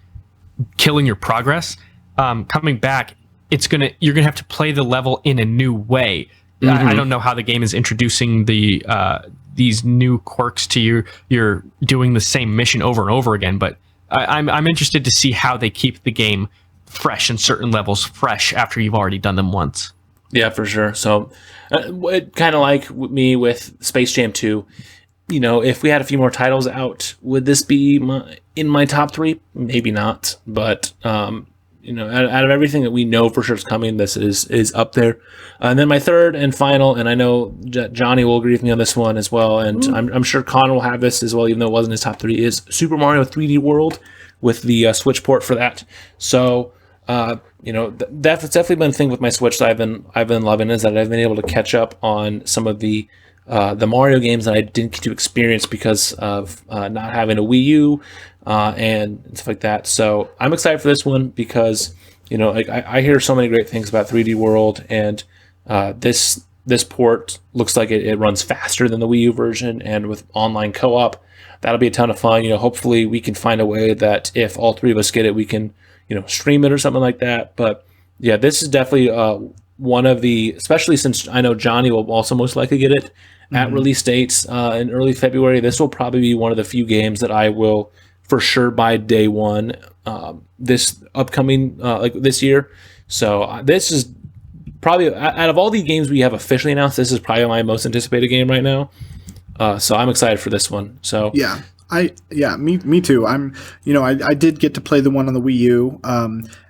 Speaker 3: killing your progress. Coming back, you're gonna have to play the level in a new way. Mm-hmm. I don't know how the game is introducing these new quirks to you. You're doing the same mission over and over again, but I'm interested to see how they keep the game fresh, and certain levels fresh after you've already done them once.
Speaker 1: Yeah, for sure. So kind of like me with Space Jam 2, if we had a few more titles out, would this be in my top 3? Maybe not, but out of everything that we know for sure is coming, this is up there. And then my third and final, and I know Johnny will agree with me on this one as well, and I'm sure Connor will have this as well, even though it wasn't his top 3, is Super Mario 3D World with the Switch port for that. So that's definitely been a thing with my Switch that I've been loving, is that I've been able to catch up on some of the Mario games that I didn't get to experience because of not having a Wii U and stuff like that. So I'm excited for this one because I hear so many great things about 3D World, and this port looks like it runs faster than the Wii U version, and with online co-op, that'll be a ton of fun. Hopefully we can find a way that if all three of us get it, we can stream it or something like that. But yeah, this is definitely one of the, especially since I know Johnny will also most likely get it at release dates in early February. This will probably be one of the few games that I will for sure buy day one this upcoming this year. So this is probably, out of all the games we have officially announced, this is probably my most anticipated game right now. So I'm excited for this one. So
Speaker 2: yeah, Me too. I did get to play the one on the Wii U,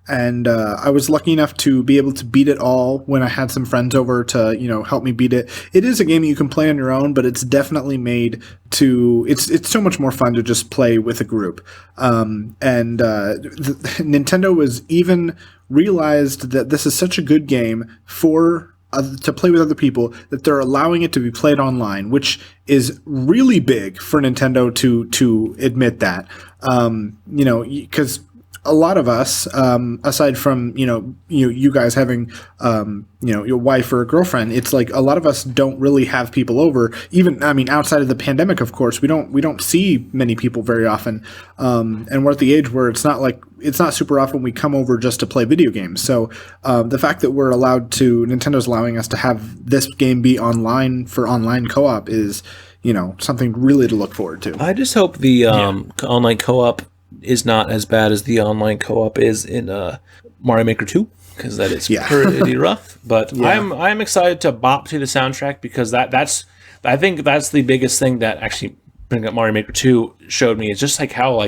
Speaker 2: and I was lucky enough to be able to beat it all when I had some friends over to, help me beat it. It is a game you can play on your own, but it's definitely made to, it's so much more fun to just play with a group. Nintendo was even realized that this is such a good game to play with other people, that they're allowing it to be played online, which is really big for Nintendo to admit that. Because a lot of us, aside from you guys having your wife or a girlfriend, it's like a lot of us don't really have people over. Even outside of the pandemic, of course, we don't see many people very often, and we're at the age where it's not super often we come over just to play video games. So the fact that Nintendo's allowing us to have this game be online for online co-op is something really to look forward to.
Speaker 1: I just hope the online co-op is not as bad as the online co-op is in Mario Maker 2, because that is pretty rough. But I'm excited to bop to the soundtrack, because I think that's the biggest thing that actually bringing up Mario Maker 2 showed me, is just like how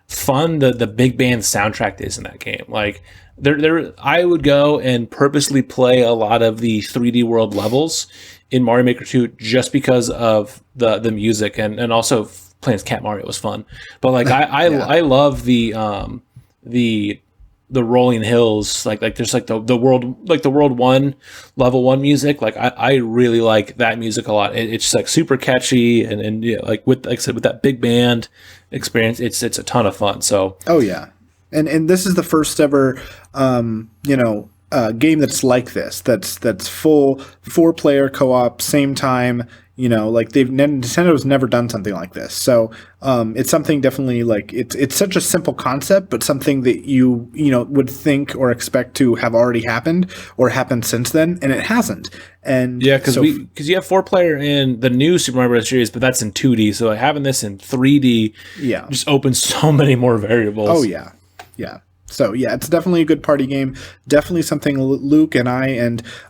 Speaker 1: fun the big band soundtrack is in that game. Like I would go and purposely play a lot of the 3D world levels in Mario Maker 2 just because of the music, and also playing as Cat Mario was fun. But I love the rolling hills, like there's the world 1 level 1 music. I really like that music a lot. It's just super catchy, and with I said, with that big band experience, it's a ton of fun. So
Speaker 2: and this is the first ever game that's like this, that's full 4-player co-op, same time. Nintendo's never done something like this. So it's something definitely it's such a simple concept, but something that you would think or expect to have already happened or happened since then, and it hasn't. And
Speaker 1: because you have 4-player in the new Super Mario Bros. Series, but that's in 2D. So having this in 3D just opens so many more variables.
Speaker 2: Oh yeah. So it's definitely a good party game. Definitely something Luke and I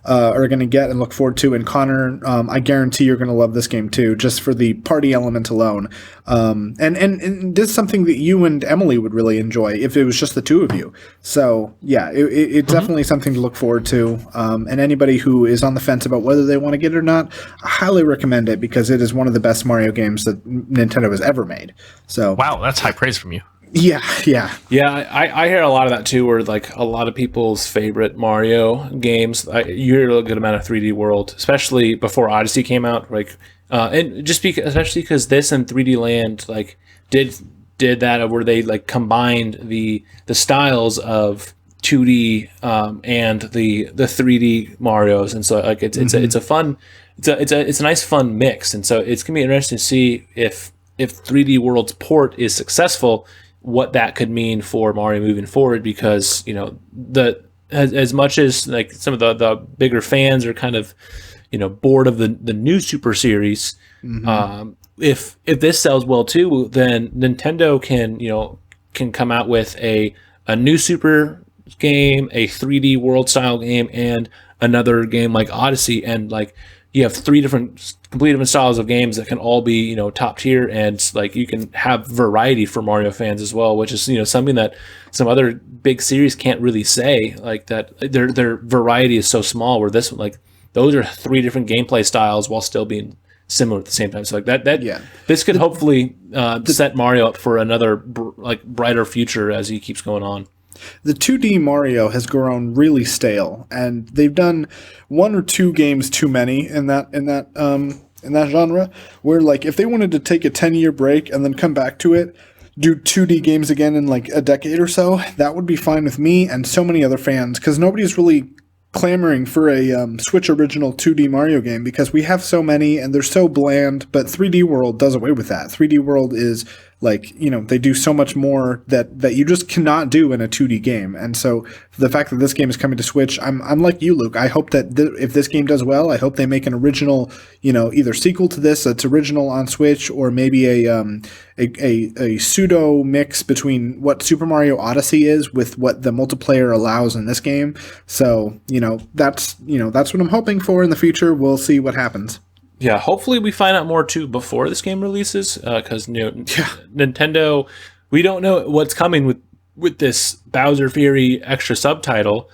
Speaker 2: are going to get and look forward to. And Connor, I guarantee you're going to love this game too, just for the party element alone. And this is something that you and Emily would really enjoy if it was just the two of you. So it's definitely something to look forward to. And anybody who is on the fence about whether they want to get it or not, I highly recommend it, because it is one of the best Mario games that Nintendo has ever made. So
Speaker 3: wow, that's high praise from you.
Speaker 1: Yeah. I hear a lot of that too, where a lot of people's favorite Mario games, you hear a good amount of 3D World, especially before Odyssey came out. And just especially because this and 3D Land did that, where they combined the styles of 2D and the 3D Marios, and so it's a nice fun mix, and so it's gonna be interesting to see if 3D World's port is successful, what that could mean for Mario moving forward, because as much as some of the bigger fans are kind of bored of the new Super series, if this sells well too, then Nintendo can come out with a new Super game, a 3D World style game, and another game like Odyssey, and you have 3 completely different styles of games that can all be, top tier, and you can have variety for Mario fans as well, which is, something that some other big series can't really say, that their variety is so small, where this one, those are 3 different gameplay styles while still being similar at the same time. So this could hopefully set Mario up for another brighter future as he keeps going on.
Speaker 2: The 2D Mario has grown really stale, and they've done 1 or 2 games too many in that genre, where if they wanted to take a 10-year break and then come back to it, do 2D games again in a decade or so, that would be fine with me and so many other fans, because nobody's really clamoring for a Switch original 2D Mario game, because we have so many and they're so bland. But 3D World does away with that. 3D World is they do so much more that you just cannot do in a 2D game. And so the fact that this game is coming to Switch, I'm like you, Luke. I hope that if this game does well, I hope they make an original, either sequel to this that's original on Switch, or maybe a pseudo mix between what Super Mario Odyssey is with what the multiplayer allows in this game. So that's what I'm hoping for in the future. We'll see what happens.
Speaker 1: Yeah, hopefully we find out more too before this game releases, because Nintendo, we don't know what's coming with this Bowser Fury extra subtitle.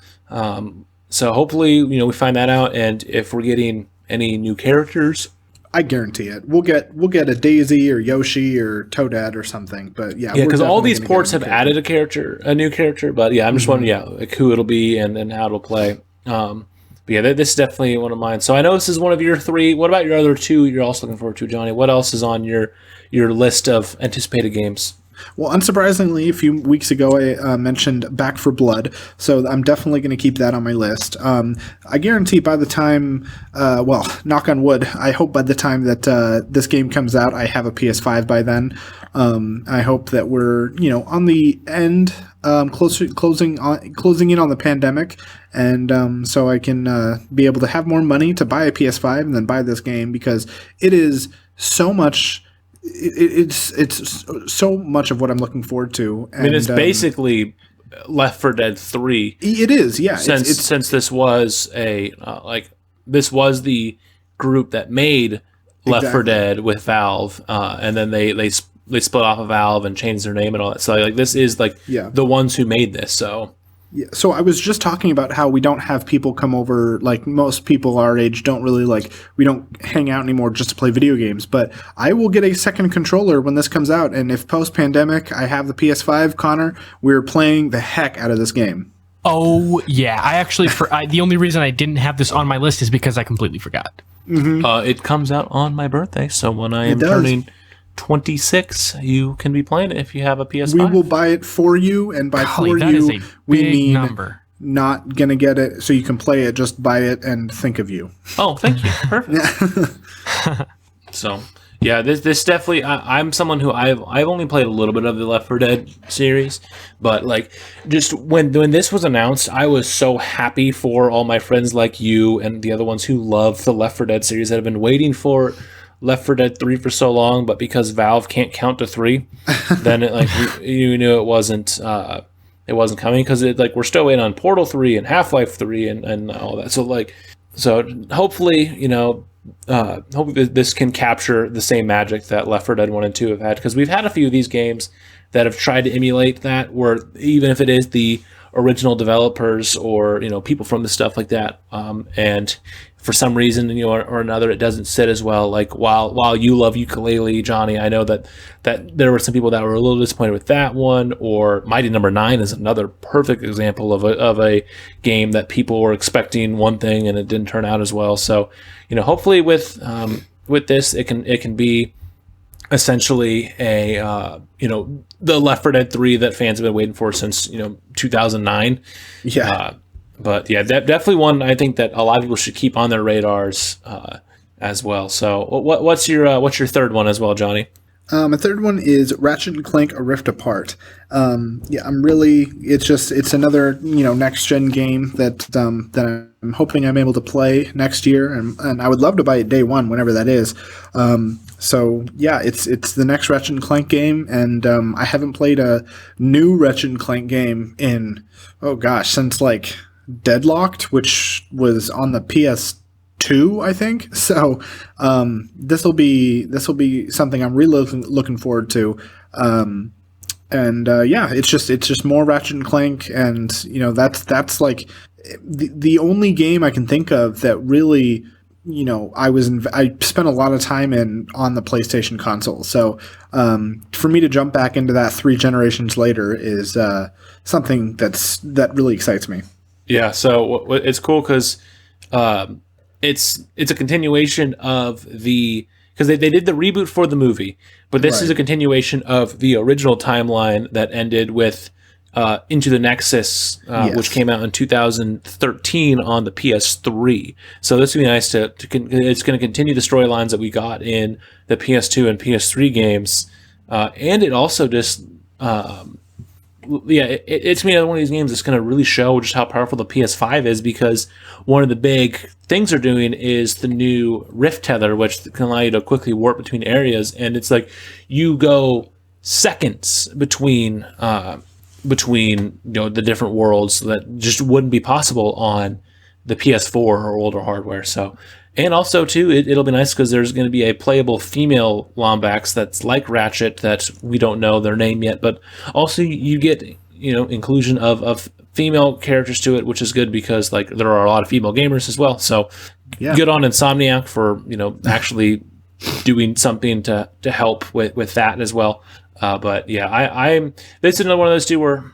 Speaker 1: So hopefully, we find that out, and if we're getting any new characters,
Speaker 2: I guarantee it. We'll get a Daisy or Yoshi or Toadette or something. But yeah,
Speaker 1: because all these ports have added a new character. But yeah, I'm just wondering, like who it'll be and how it'll play. But yeah, this is definitely one of mine. So I know this is one of your 3. What about your other 2 you're also looking forward to, Johnny? What else is on your list of anticipated games?
Speaker 2: Well, unsurprisingly, a few weeks ago I mentioned Back 4 Blood, so I'm definitely going to keep that on my list. I guarantee by the time, knock on wood, I hope by the time that this game comes out, I have a PS5 by then. I hope that we're on the end, closing in on the pandemic, and so I can be able to have more money to buy a PS5 and then buy this game, because it is so much. It's so much of what I'm looking forward to. And,
Speaker 1: it's basically Left 4 Dead 3.
Speaker 2: It is, yeah.
Speaker 1: Since this was this was the group that made Left 4 Dead with Valve, and then they split off of Valve and changed their name and all that. So this is the ones who made this. So.
Speaker 2: Yeah, so I was just talking about how we don't have people come over, like most people our age don't really we don't hang out anymore just to play video games, but I will get a second controller when this comes out, and if post-pandemic I have the PS5, Connor, we're playing the heck out of this game.
Speaker 3: Oh, yeah. I actually, the only reason I didn't have this on my list is because I completely forgot.
Speaker 2: Mm-hmm.
Speaker 1: It comes out on my birthday, so when I am turning 26, you can be playing it if you have a PS5.
Speaker 2: We will buy it for you, and by for you, we mean
Speaker 3: number.
Speaker 2: Not gonna get it so you can play it, just buy it and think of you.
Speaker 1: Oh, thank you. Perfect. So, yeah, this definitely, I'm someone who I've only played a little bit of the Left 4 Dead series, but just when this was announced, I was so happy for all my friends like you and the other ones who love the Left 4 Dead series that have been waiting for Left 4 Dead 3 for so long, but because Valve can't count to 3, then you knew it wasn't coming, because we're still waiting on Portal 3 and Half-Life 3 and all that. So hopefully hopefully this can capture the same magic that Left 4 Dead 1 and 2 have had, because we've had a few of these games that have tried to emulate that, where even if it is the original developers or people from the stuff like that, and for some reason or another it doesn't sit as well. While you love Yooka-Laylee, Johnny, I know that there were some people that were a little disappointed with that one, or Mighty Number 9 is another perfect example of a game that people were expecting one thing and it didn't turn out as well. So hopefully with this it can be essentially a the Left 4 Dead 3 that fans have been waiting for since 2009.
Speaker 2: Yeah.
Speaker 1: But yeah, definitely one I think that a lot of people should keep on their radars as well. So what's your third one as well, Johnny?
Speaker 2: My third one is Ratchet and Clank: A Rift Apart. It's another next gen game that I'm hoping I'm able to play next year, and I would love to buy it day one whenever that is. So yeah, it's the next Ratchet and Clank game, and I haven't played a new Ratchet and Clank game in since Deadlocked, which was on the PS2, I think. So this will be something I'm really looking forward to. It's just more Ratchet and Clank, and that's the only game I can think of that really I spent a lot of time on the PlayStation console. So for me to jump back into that 3 generations later is something that really excites me.
Speaker 1: Yeah, so it's cool because it's a continuation of because they did the reboot for the movie, but this is a continuation of the original timeline that ended with Into the Nexus, which came out in 2013 on the PS3. So this would be nice it's going to continue the storylines that we got in the PS2 and PS3 games, and it also just it's going to be one of these games that's going to really show just how powerful the PS5 is, because one of the big things they're doing is the new Rift Tether, which can allow you to quickly warp between areas, and it's you go seconds between the different worlds that just wouldn't be possible on the PS4 or older hardware. So, and also too, it'll be nice because there's going to be a playable female Lombax that's like Ratchet that we don't know their name yet, but also you get inclusion of female characters to it, which is good because like there are a lot of female gamers as well. So good on Insomniac for actually doing something to help with that as well. But yeah, I'm this is another one of those two where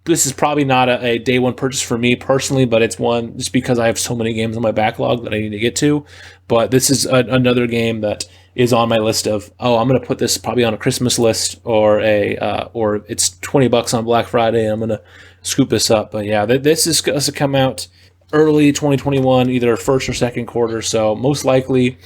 Speaker 1: this is probably not a day one purchase for me personally, but it's one just because I have so many games on my backlog that I need to get to. But this is another game that is on my list of, I'm going to put this probably on a Christmas list or it's $20 on Black Friday and I'm going to scoop this up. But yeah, this is going to come out early 2021, either first or second quarter. So most likely,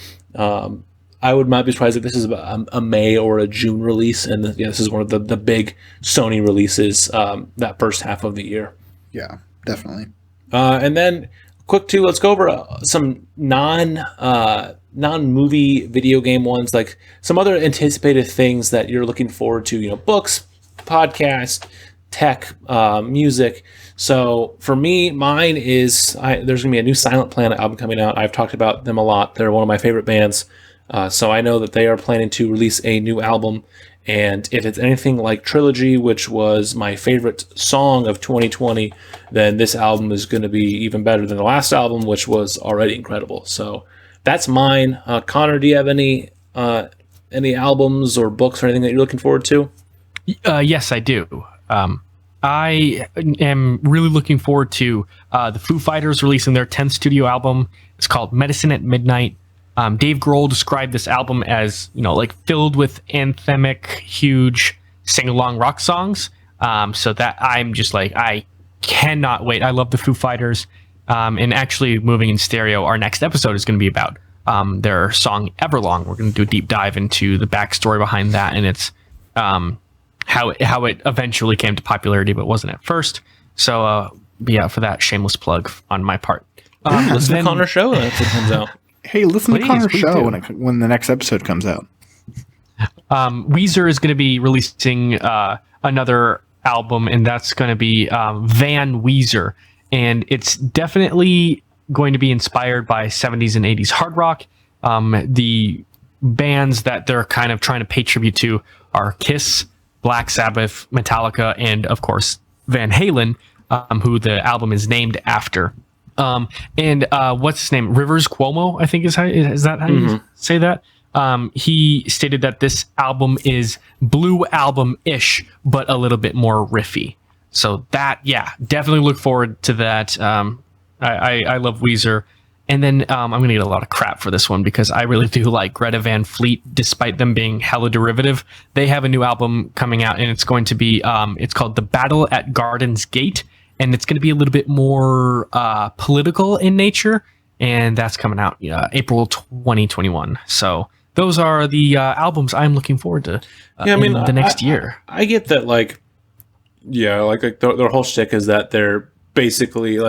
Speaker 1: I would not be surprised if this is a May or a June release, and this is one of the big Sony releases that first half of the year.
Speaker 2: Yeah, definitely.
Speaker 1: And then quick too, let's go over some non-movie video game ones, like some other anticipated things that you're looking forward to. Books, podcasts, tech, music. So for me, mine is there's going to be a new Silent Planet album coming out. I've talked about them a lot. They're one of my favorite bands. So I know that they are planning to release a new album, and if it's anything like Trilogy, which was my favorite song of 2020, then this album is going to be even better than the last album, which was already incredible. So that's mine. Connor, do you have any albums or books or anything that you're looking forward to?
Speaker 3: Yes, I do. I am really looking forward to the Foo Fighters releasing their 10th studio album. It's called Medicine at Midnight. Dave Grohl described this album as, filled with anthemic, huge sing-along rock songs. So that I'm just I cannot wait. I love the Foo Fighters. And actually, moving in stereo, our next episode is going to be about their song Everlong. We're going to do a deep dive into the backstory behind that, and it's how it eventually came to popularity, but wasn't at first. So, for that, shameless plug on my part.
Speaker 1: Listen to Connor's show when it comes out.
Speaker 2: Hey, listen to Connor's show when the next episode comes out.
Speaker 3: Weezer is going to be releasing another album, and that's going to be Van Weezer. And it's definitely going to be inspired by 70s and 80s hard rock. The bands that they're kind of trying to pay tribute to are Kiss, Black Sabbath, Metallica, and, of course, Van Halen, who the album is named after. What's his name? Rivers Cuomo, I think is that how you say that? He stated that this album is Blue Album-ish, but a little bit more riffy. So that, definitely look forward to that. I love Weezer. And then I'm going to get a lot of crap for this one because I really do like Greta Van Fleet, despite them being hella derivative. They have a new album coming out, and it's going to be, it's called The Battle at Garden's Gate. And it's going to be a little bit more political in nature, and that's coming out April 2021. So those are the albums I'm looking forward to in the next year.
Speaker 1: I get that, their whole shtick is that they're basically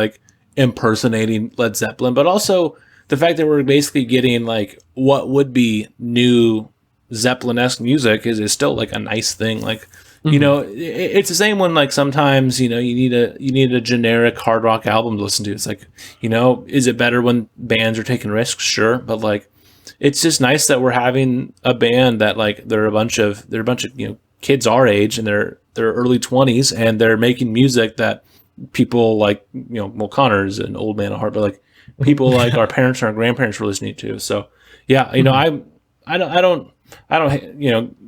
Speaker 1: impersonating Led Zeppelin, but also the fact that we're basically getting what would be new Zeppelin-esque music is still a nice thing. It's the same when sometimes you need a generic hard rock album to listen to. It's is it better when bands are taking risks? Sure, but it's just nice that we're having a band that they're a bunch of kids our age and they're early 20s and they're making music that people Connor's an old man at heart, but people our parents and our grandparents were listening to. So I don't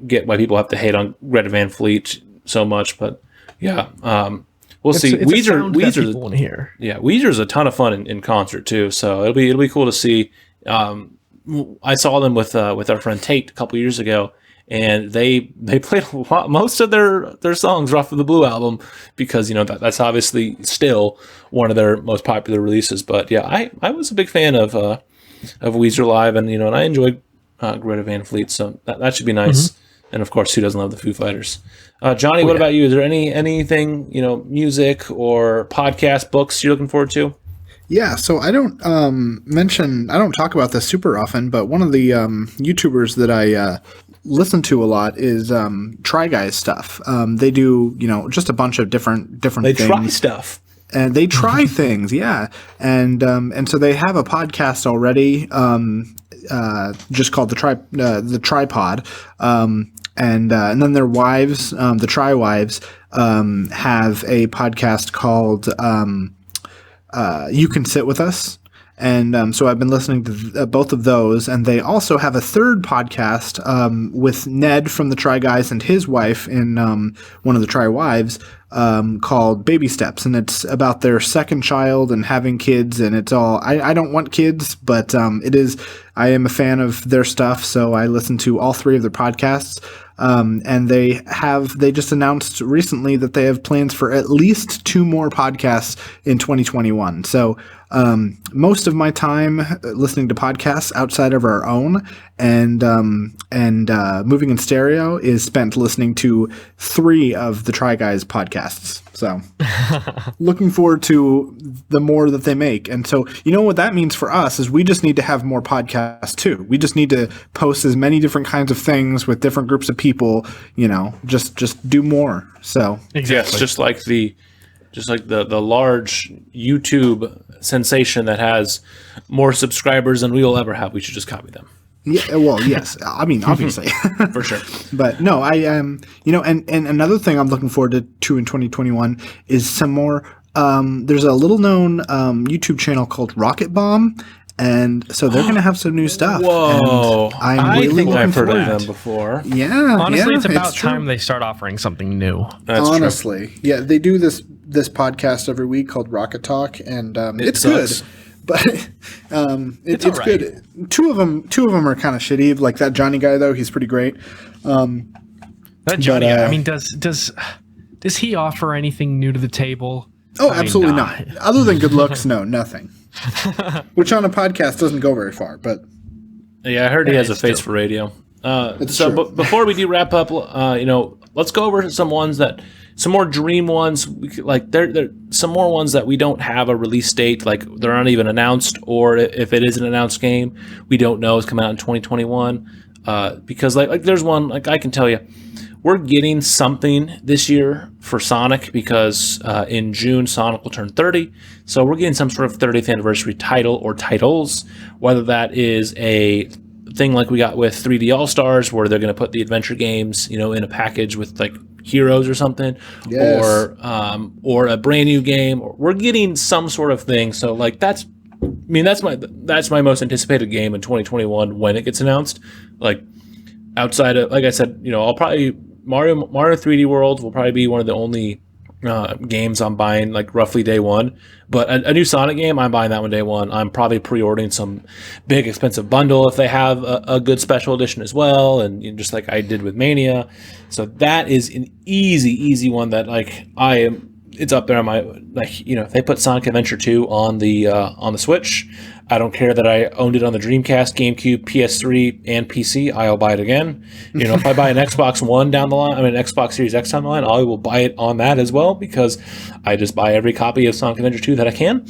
Speaker 1: get why people have to hate on Greta Van Fleet so much, but we'll see. Weezer's a ton of fun in concert too, so it'll be cool to see. I saw them with our friend Tate a couple years ago, and they played most of their songs off of the Blue album because that's obviously still one of their most popular releases. But I was a big fan of Weezer live, and and I enjoyed Greta Van Fleet, so that should be nice. And of course, who doesn't love the Foo Fighters? Johnny, what about you? Is there anything music or podcast, books you're looking forward to?
Speaker 2: Yeah, so I don't talk about this super often, but one of the YouTubers that I listen to a lot is Try Guys stuff. They do just a bunch of different
Speaker 1: they
Speaker 2: things.
Speaker 1: try stuff.
Speaker 2: and they try things, yeah. And so they have a podcast already, just called the Tripod, and then their wives, the Tri Wives, have a podcast called You Can Sit With Us. And so I've been listening to both of those, and they also have a third podcast with Ned from the Try Guys and his wife in one of the Try Wives called Baby Steps, and it's about their second child and having kids, and it's all I don't want kids, but it is. I am a fan of their stuff, so I listen to all three of their podcasts. And they just announced recently that they have plans for at least 2 more podcasts in 2021. So most of my time listening to podcasts outside of our own and Moving in Stereo is spent listening to 3 of the Try Guys podcasts. So looking forward to the more that they make. And so, you know what that means for us is we just need to have more podcasts too. We just need to post as many different kinds of things with different groups of people, just do more. So
Speaker 1: exactly. Yes, just like the large YouTube sensation that has more subscribers than we will ever have. We should just copy them.
Speaker 2: Yeah, well, yes. I mean, obviously.
Speaker 1: For sure.
Speaker 2: But no, I and another thing I'm looking forward to in 2021 is some more there's a little known YouTube channel called Rocket Bomb, and so they're going to have some new stuff.
Speaker 1: Whoa.
Speaker 2: And I really
Speaker 1: think I've heard of them before.
Speaker 2: Yeah.
Speaker 3: Honestly, it's about time they start offering something new.
Speaker 1: That's
Speaker 2: honestly true. Yeah, they do this podcast every week called Rocket Talk, and it's good. But it's right. Good. Two of them are kind of shitty. Like that Johnny guy, though, he's pretty great.
Speaker 3: That Johnny guy. I mean, does he offer anything new to the table?
Speaker 2: Oh, absolutely not. Other than good looks, no, nothing. Which on a podcast doesn't go very far. But
Speaker 1: yeah, I heard he has a face for radio. Before we do wrap up, let's go over some more dream ones. Like there some more ones that we don't have a release date, like they're not even announced, or if it is an announced game, we don't know it's coming out in 2021. Because like there's one, like I can tell you, we're getting something this year for Sonic because in June Sonic will turn 30, so we're getting some sort of 30th anniversary title or titles, whether that is a thing like we got with 3D All-Stars, where they're going to put the adventure games, in a package with like Heroes or something, yes. Or a brand new game. We're getting some sort of thing. So like that's my most anticipated game in 2021 when it gets announced. Like outside of, like I said, I'll probably Mario 3D World will probably be one of the only games I'm buying like roughly day one. But a new Sonic game, I'm buying that one day one. I'm probably pre-ordering some big expensive bundle if they have a good special edition as well, and just like I did with Mania. So that is an easy one that like it's up there on my, like, if they put Sonic Adventure 2 on the Switch, I don't care that I owned it on the Dreamcast, GameCube, PS3, and PC. I'll buy it again. If I buy an Xbox One down the line, an Xbox Series X down the line, I will buy it on that as well, because I just buy every copy of Sonic Adventure 2 that I can.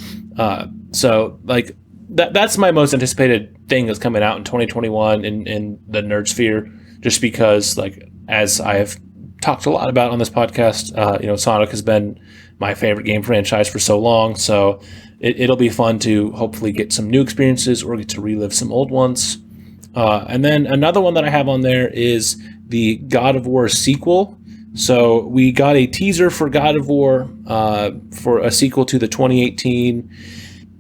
Speaker 1: So like that's my most anticipated thing that's coming out in 2021 in the nerd sphere, just because, like, as I have talked a lot about on this podcast, Sonic has been my favorite game franchise for so long, so it'll be fun to hopefully get some new experiences or get to relive some old ones. And then another one that I have on there is the God of War sequel. So we got a teaser for God of War for a sequel to the 2018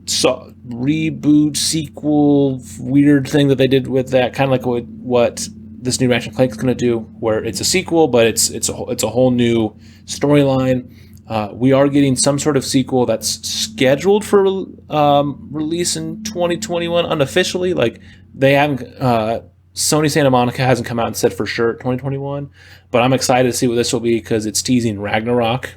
Speaker 1: reboot sequel weird thing that they did with that, kind of like what this new Ratchet & Clank's going to do, where it's a sequel, but it's a whole new storyline. We are getting some sort of sequel that's scheduled for release in 2021 unofficially. Like they haven't, Sony Santa Monica hasn't come out and said for sure 2021, but I'm excited to see what this will be because it's teasing Ragnarok,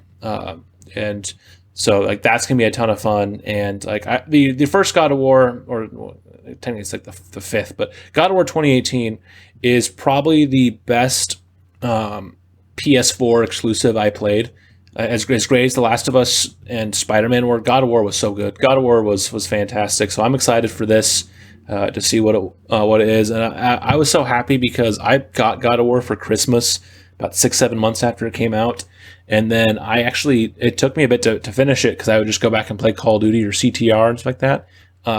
Speaker 1: and so like that's gonna be a ton of fun. And like the first God of War, or technically it's like the fifth, but God of War 2018 is probably the best PS4 exclusive I played. As great as The Last of Us and Spider-Man were, God of War was so good. God of War was fantastic. So I'm excited for this to see what it is. And I was so happy because I got God of War for Christmas about 6-7 months after it came out, And then it took me a bit to finish it because I would just go back and play Call of Duty or CTR and stuff like that.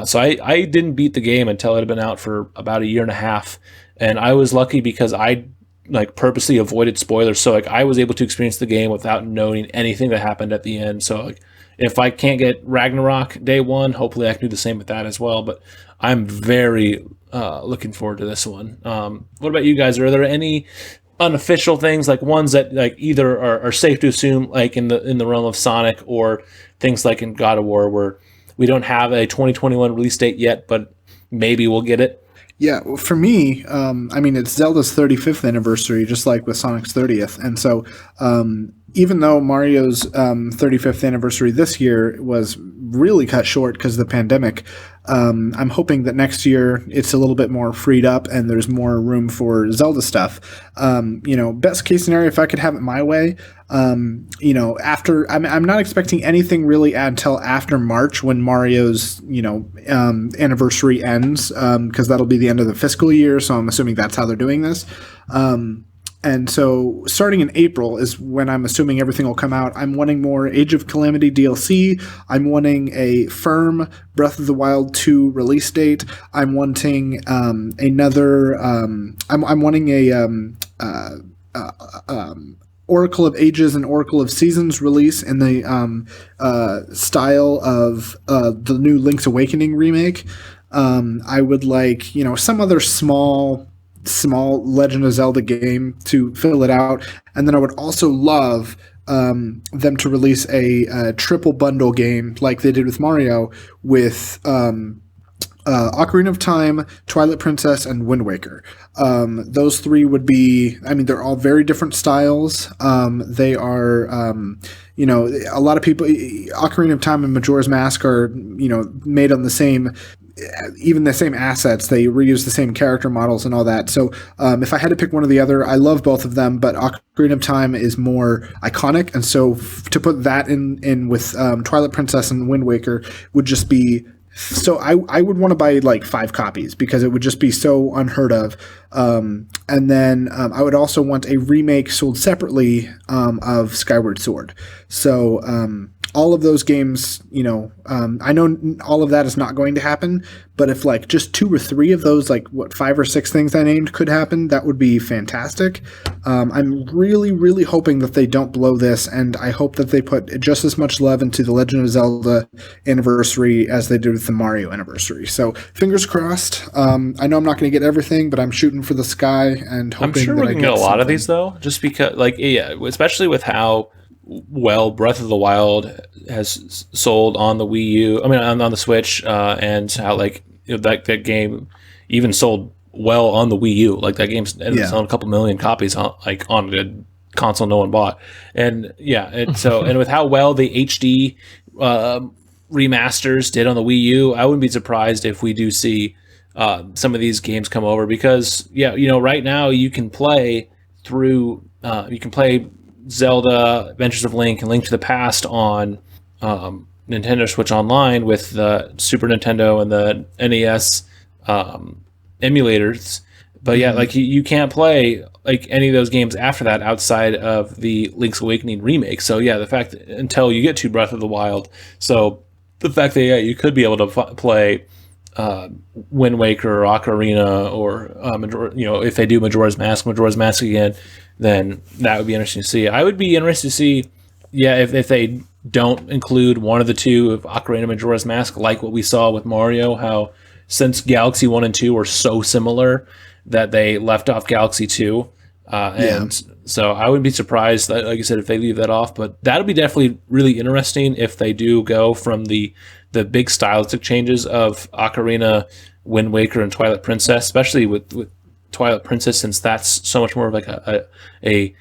Speaker 1: So I didn't beat the game until it had been out for about a year and a half. And I was lucky because I like purposely avoided spoilers. So like I was able to experience the game without knowing anything that happened at the end. So like if I can't get Ragnarok day one, hopefully I can do the same with that as well. But I'm very looking forward to this one. What about you guys? Are there any unofficial things, like ones that like either are safe to assume, like in the realm of Sonic, or things like in God of War, where we don't have a 2021 release date yet, but maybe we'll get it?
Speaker 2: Yeah, well, for me, I mean, it's Zelda's 35th anniversary, just like with Sonic's 30th. And so even though Mario's 35th anniversary this year was really cut short because of the pandemic, I'm hoping that next year it's a little bit more freed up and there's more room for Zelda stuff. Best case scenario, if I could have it my way, after I'm not expecting anything really until after March, when Mario's anniversary ends, because that'll be the end of the fiscal year. So I'm assuming that's how they're doing this. And so starting in April is when I'm assuming everything will come out. I'm wanting more Age of Calamity DLC. I'm wanting a firm Breath of the Wild 2 release date. I'm wanting another. I'm wanting a Oracle of Ages and Oracle of Seasons release in the style of the new Link's Awakening remake. I would like some other small Legend of Zelda game to fill it out. And then I would also love them to release a triple bundle game like they did with Mario, with Ocarina of Time, Twilight Princess, and Wind Waker. Those three would be, they're all very different styles. They are, a lot of people, Ocarina of Time and Majora's Mask are, made on the same assets. They reuse the same character models and all that. So if I had to pick one or the other, I love both of them, but Ocarina of Time is more iconic. And so to put that in with Twilight Princess and Wind Waker would just be, so I would want to buy like 5 copies because it would just be so unheard of. And then I would also want a remake sold separately of Skyward Sword. So all of those games, I know all of that is not going to happen, but if like just 2 or 3 of those, like 5 or 6 things I named could happen, that would be fantastic. I'm really, really hoping that they don't blow this, and I hope that they put just as much love into the Legend of Zelda anniversary as they did with the Mario anniversary. So fingers crossed. I know I'm not going to get everything, but I'm shooting for the sky and hoping
Speaker 1: I'm sure we can get a lot of these though, just because, especially with how well Breath of the Wild has sold on the Wii U. On the Switch, and how that game even sold well on the Wii U. Like that game's ended up selling a couple million copies on a console no one bought. And and with how well the HD remasters did on the Wii U, I wouldn't be surprised if we do see some of these games come over, because right now you can play Zelda, Adventures of Link, and Link to the Past on Nintendo Switch Online with the Super Nintendo and the NES emulators. But you can't play like any of those games after that outside of the Link's Awakening remake. So the fact that, until you get to Breath of the Wild, so the fact that you could be able to play Wind Waker or Ocarina, or if they do Majora's Mask again, then that would be interesting to see. I would be interested to see, if they don't include one of the two of Ocarina, Majora's Mask, like what we saw with Mario, how since Galaxy 1 and 2 were so similar that they left off Galaxy 2. So I wouldn't be surprised, like I said, if they leave that off. But that'll be definitely really interesting if they do go from the big stylistic changes of Ocarina, Wind Waker, and Twilight Princess, especially with Twilight Princess, since that's so much more of like a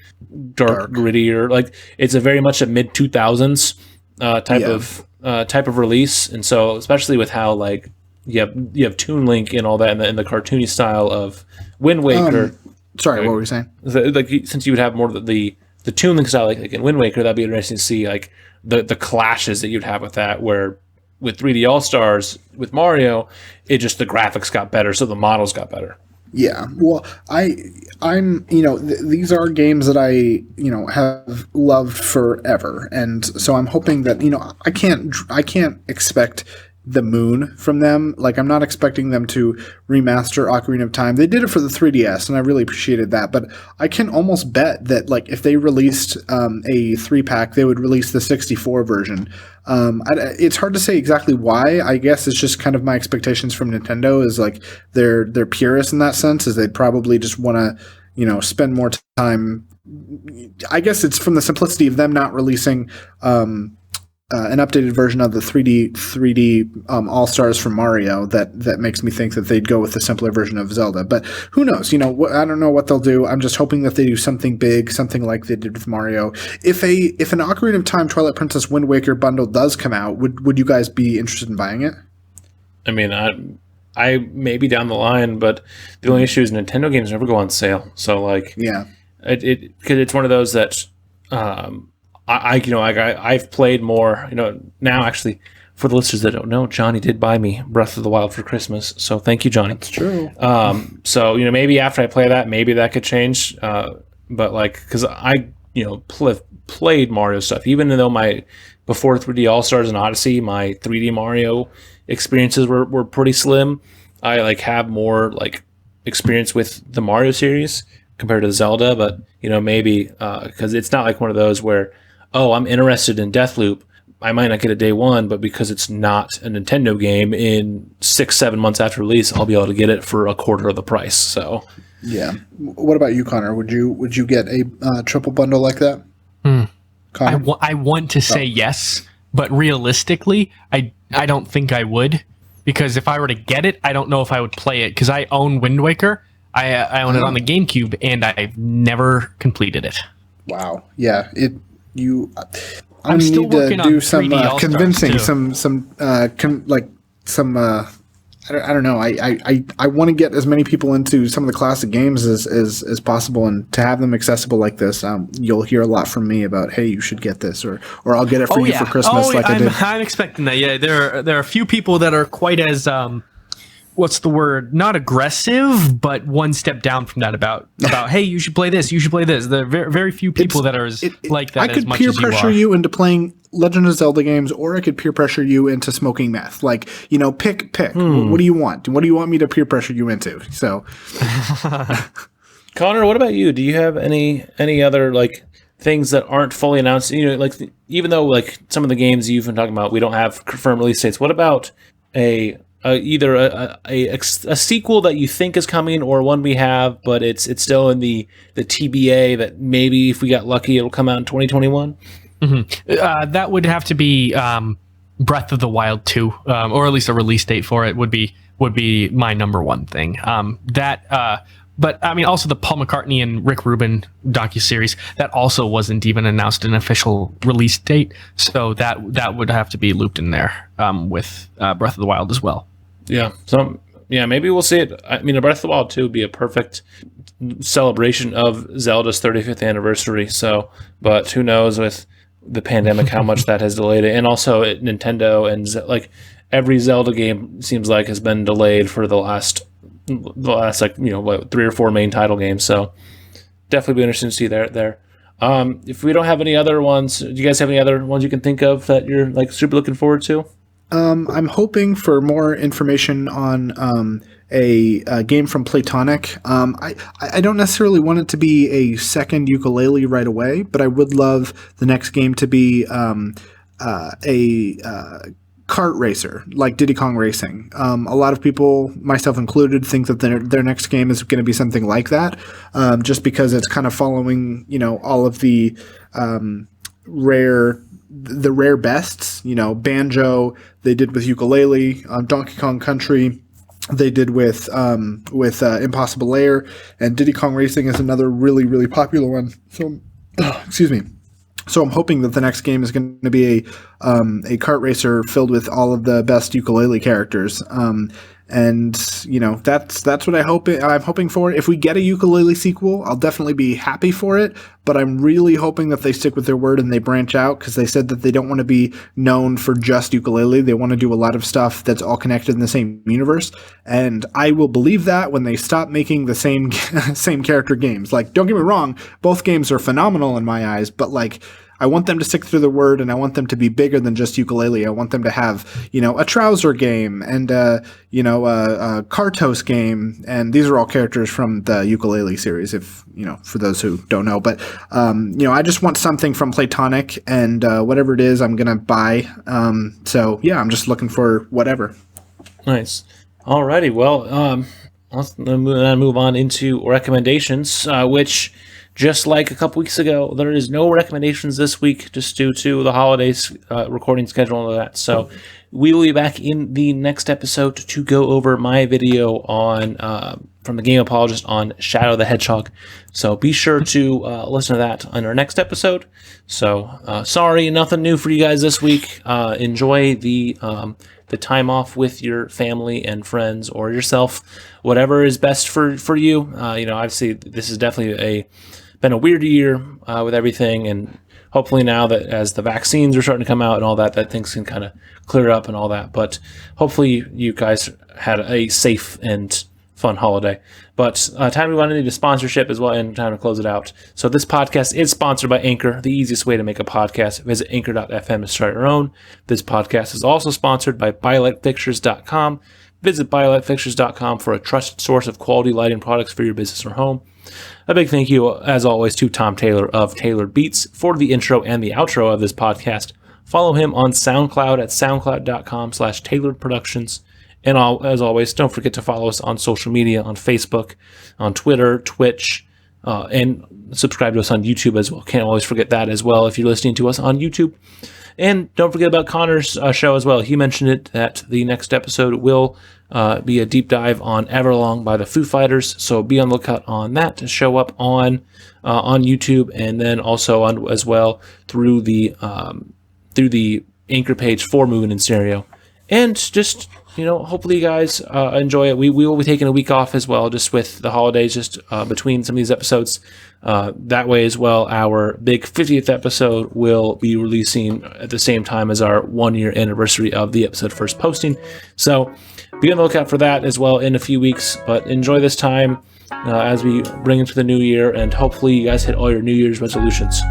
Speaker 1: dark, grittier, like it's a very much a mid 2000s type of release. And so especially with how like you have Toon Link and all that in the cartoony style of Wind Waker.
Speaker 2: Sorry, what were you saying?
Speaker 1: Like since you would have more of the Toon Link style, like in Wind Waker, that'd be interesting to see like the clashes that you'd have with that, where with 3D All Stars with Mario, the graphics got better, so the models got better.
Speaker 2: Yeah, well, I'm these are games that I have loved forever, and so I'm hoping that I can't expect the moon from them. Like, I'm not expecting them to remaster Ocarina of Time. They did it for the 3DS, and I really appreciated that. But I can almost bet that, like, if they released a 3-pack, they would release the 64 version. It's hard to say exactly why. I guess it's just kind of my expectations from Nintendo is like they're purists in that sense, is they'd probably just want to spend more time. I guess it's from the simplicity of them not releasing an updated version of the 3D All Stars from Mario that makes me think that they'd go with the simpler version of Zelda. But who knows? I don't know what they'll do. I'm just hoping that they do something big, something like they did with Mario. If an Ocarina of Time Twilight Princess Wind Waker bundle does come out, would you guys be interested in buying it?
Speaker 1: I mean, I may be down the line, but the only issue is Nintendo games never go on sale. So like,
Speaker 2: yeah,
Speaker 1: because it's one of those that. I've played more, now actually, for the listeners that don't know, Johnny did buy me Breath of the Wild for Christmas. So thank you, Johnny.
Speaker 2: That's true.
Speaker 1: So, maybe after I play that, maybe that could change. But like, cause I, played Mario stuff, even though before 3D All-Stars and Odyssey, my 3D Mario experiences were pretty slim. I like have more like experience with the Mario series compared to Zelda, but maybe, cause it's not like one of those where, oh, I'm interested in Deathloop. I might not get it day one, but because it's not a Nintendo game, in 6-7 months after release, I'll be able to get it for a quarter of the price. So,
Speaker 2: yeah. What about you, Connor? Would you get a triple bundle like that?
Speaker 3: Connor? I want to say yes, but realistically, I don't think I would, because if I were to get it, I don't know if I would play it, because I own Wind Waker. I own it on the GameCube, and I've never completed it.
Speaker 2: Wow. Yeah.
Speaker 3: I'm still working on
Speaker 2: do some
Speaker 3: 3D All-Stars
Speaker 2: convincing,
Speaker 3: too.
Speaker 2: I don't know. I want to get as many people into some of the classic games as possible, and to have them accessible like this. You'll hear a lot from me about, hey, you should get this, or I'll get it for you for Christmas.
Speaker 3: I'm expecting that. Yeah, there are a few people that are quite as what's the word? Not aggressive, but one step down from that about hey, you should play this. You should play this. There are very, very few people that are like that.
Speaker 2: I could peer pressure you into playing Legend of Zelda games, or I could peer pressure you into smoking meth. Like, pick. What do you want? What do you want me to peer pressure you into? So,
Speaker 1: Connor, what about you? Do you have any other like things that aren't fully announced? Even though like some of the games you've been talking about, we don't have confirmed release dates. What about either a sequel that you think is coming, or one we have, but it's still in the TBA that maybe if we got lucky it'll come out in 2021?
Speaker 3: Mm-hmm. That would have to be Breath of the Wild 2, or at least a release date for it would be my number one thing. But I mean, also the Paul McCartney and Rick Rubin docuseries, that also wasn't even announced an official release date, so that would have to be looped in there with Breath of the Wild as well.
Speaker 1: Yeah. So maybe we'll see it. I mean, Breath of the Wild 2 would be a perfect celebration of Zelda's 35th anniversary. So, but who knows with the pandemic how much that has delayed it, and also Nintendo and like every Zelda game seems like has been delayed for the last like 3 or 4 main title games. So definitely be interesting to see there. If we don't have any other ones, do you guys have any other ones you can think of that you're like super looking forward to?
Speaker 2: I'm hoping for more information on a game from Playtonic. I don't necessarily want it to be a second ukulele right away, but I would love the next game to be a kart racer like Diddy Kong Racing. A lot of people, myself included, think that their next game is going to be something like that, just because it's kind of following all of the rare bests. Banjo they did with ukulele, Donkey Kong Country they did with Impossible Lair, and Diddy Kong Racing is another really, really popular one. So excuse me. So I'm hoping that the next game is going to be a kart racer filled with all of the best ukulele characters. And that's what I'm hoping for. If we get a ukulele sequel, I'll definitely be happy for it. But I'm really hoping that they stick with their word and they branch out, because they said that they don't want to be known for just ukulele. They want to do a lot of stuff that's all connected in the same universe. And I will believe that when they stop making the same character games. Like, don't get me wrong, both games are phenomenal in my eyes, but like, I want them to stick through the word, and I want them to be bigger than just ukulele. I want them to have, a trouser game and, a Kartos game. And these are all characters from the ukulele series, if, for those who don't know. But, I just want something from Playtonic, and whatever it is, I'm going to buy. So, yeah, I'm just looking for whatever.
Speaker 1: Nice. Alrighty. Well, let's move on into recommendations, which... just like a couple weeks ago, there is no recommendations this week just due to the holidays, recording schedule and all that. So we will be back in the next episode to go over my video on from the Game Apologist on Shadow the Hedgehog. So be sure to listen to that on our next episode. So sorry, nothing new for you guys this week. Enjoy the time off with your family and friends or yourself, whatever is best for you. Obviously this is definitely been a weird year with everything, and hopefully now that as the vaccines are starting to come out and all that things can kind of clear up and all that. But hopefully you guys had a safe and fun holiday. But time to move on into sponsorship as well, and time to close it out. So this podcast is sponsored by Anchor, the easiest way to make a podcast. Visit anchor.fm to start your own. This podcast is also sponsored by ByLightFixtures.com. Visit ByLightFixtures.com for a trusted source of quality lighting products for your business or home. A big thank you, as always, to Tom Taylor of Tailored Beats for the intro and the outro of this podcast. Follow him on SoundCloud at soundcloud.com/tailoredproductions. And as always, don't forget to follow us on social media, on Facebook, on Twitter, Twitch, and subscribe to us on YouTube as well. Can't always forget that as well if you're listening to us on YouTube. And don't forget about Connor's show as well. He mentioned it that the next episode will be a deep dive on Everlong by the Foo Fighters. So be on the lookout on that to show up on YouTube, and then also on as well through the Anchor page for Moving in Stereo. And just hopefully you guys enjoy it. We will be taking a week off as well, just with the holidays, just between some of these episodes. That way as well, our big 50th episode will be releasing at the same time as our 1-year anniversary of the episode first posting. So be on the lookout for that as well in a few weeks. But enjoy this time as we bring into the new year, and hopefully you guys hit all your New Year's resolutions.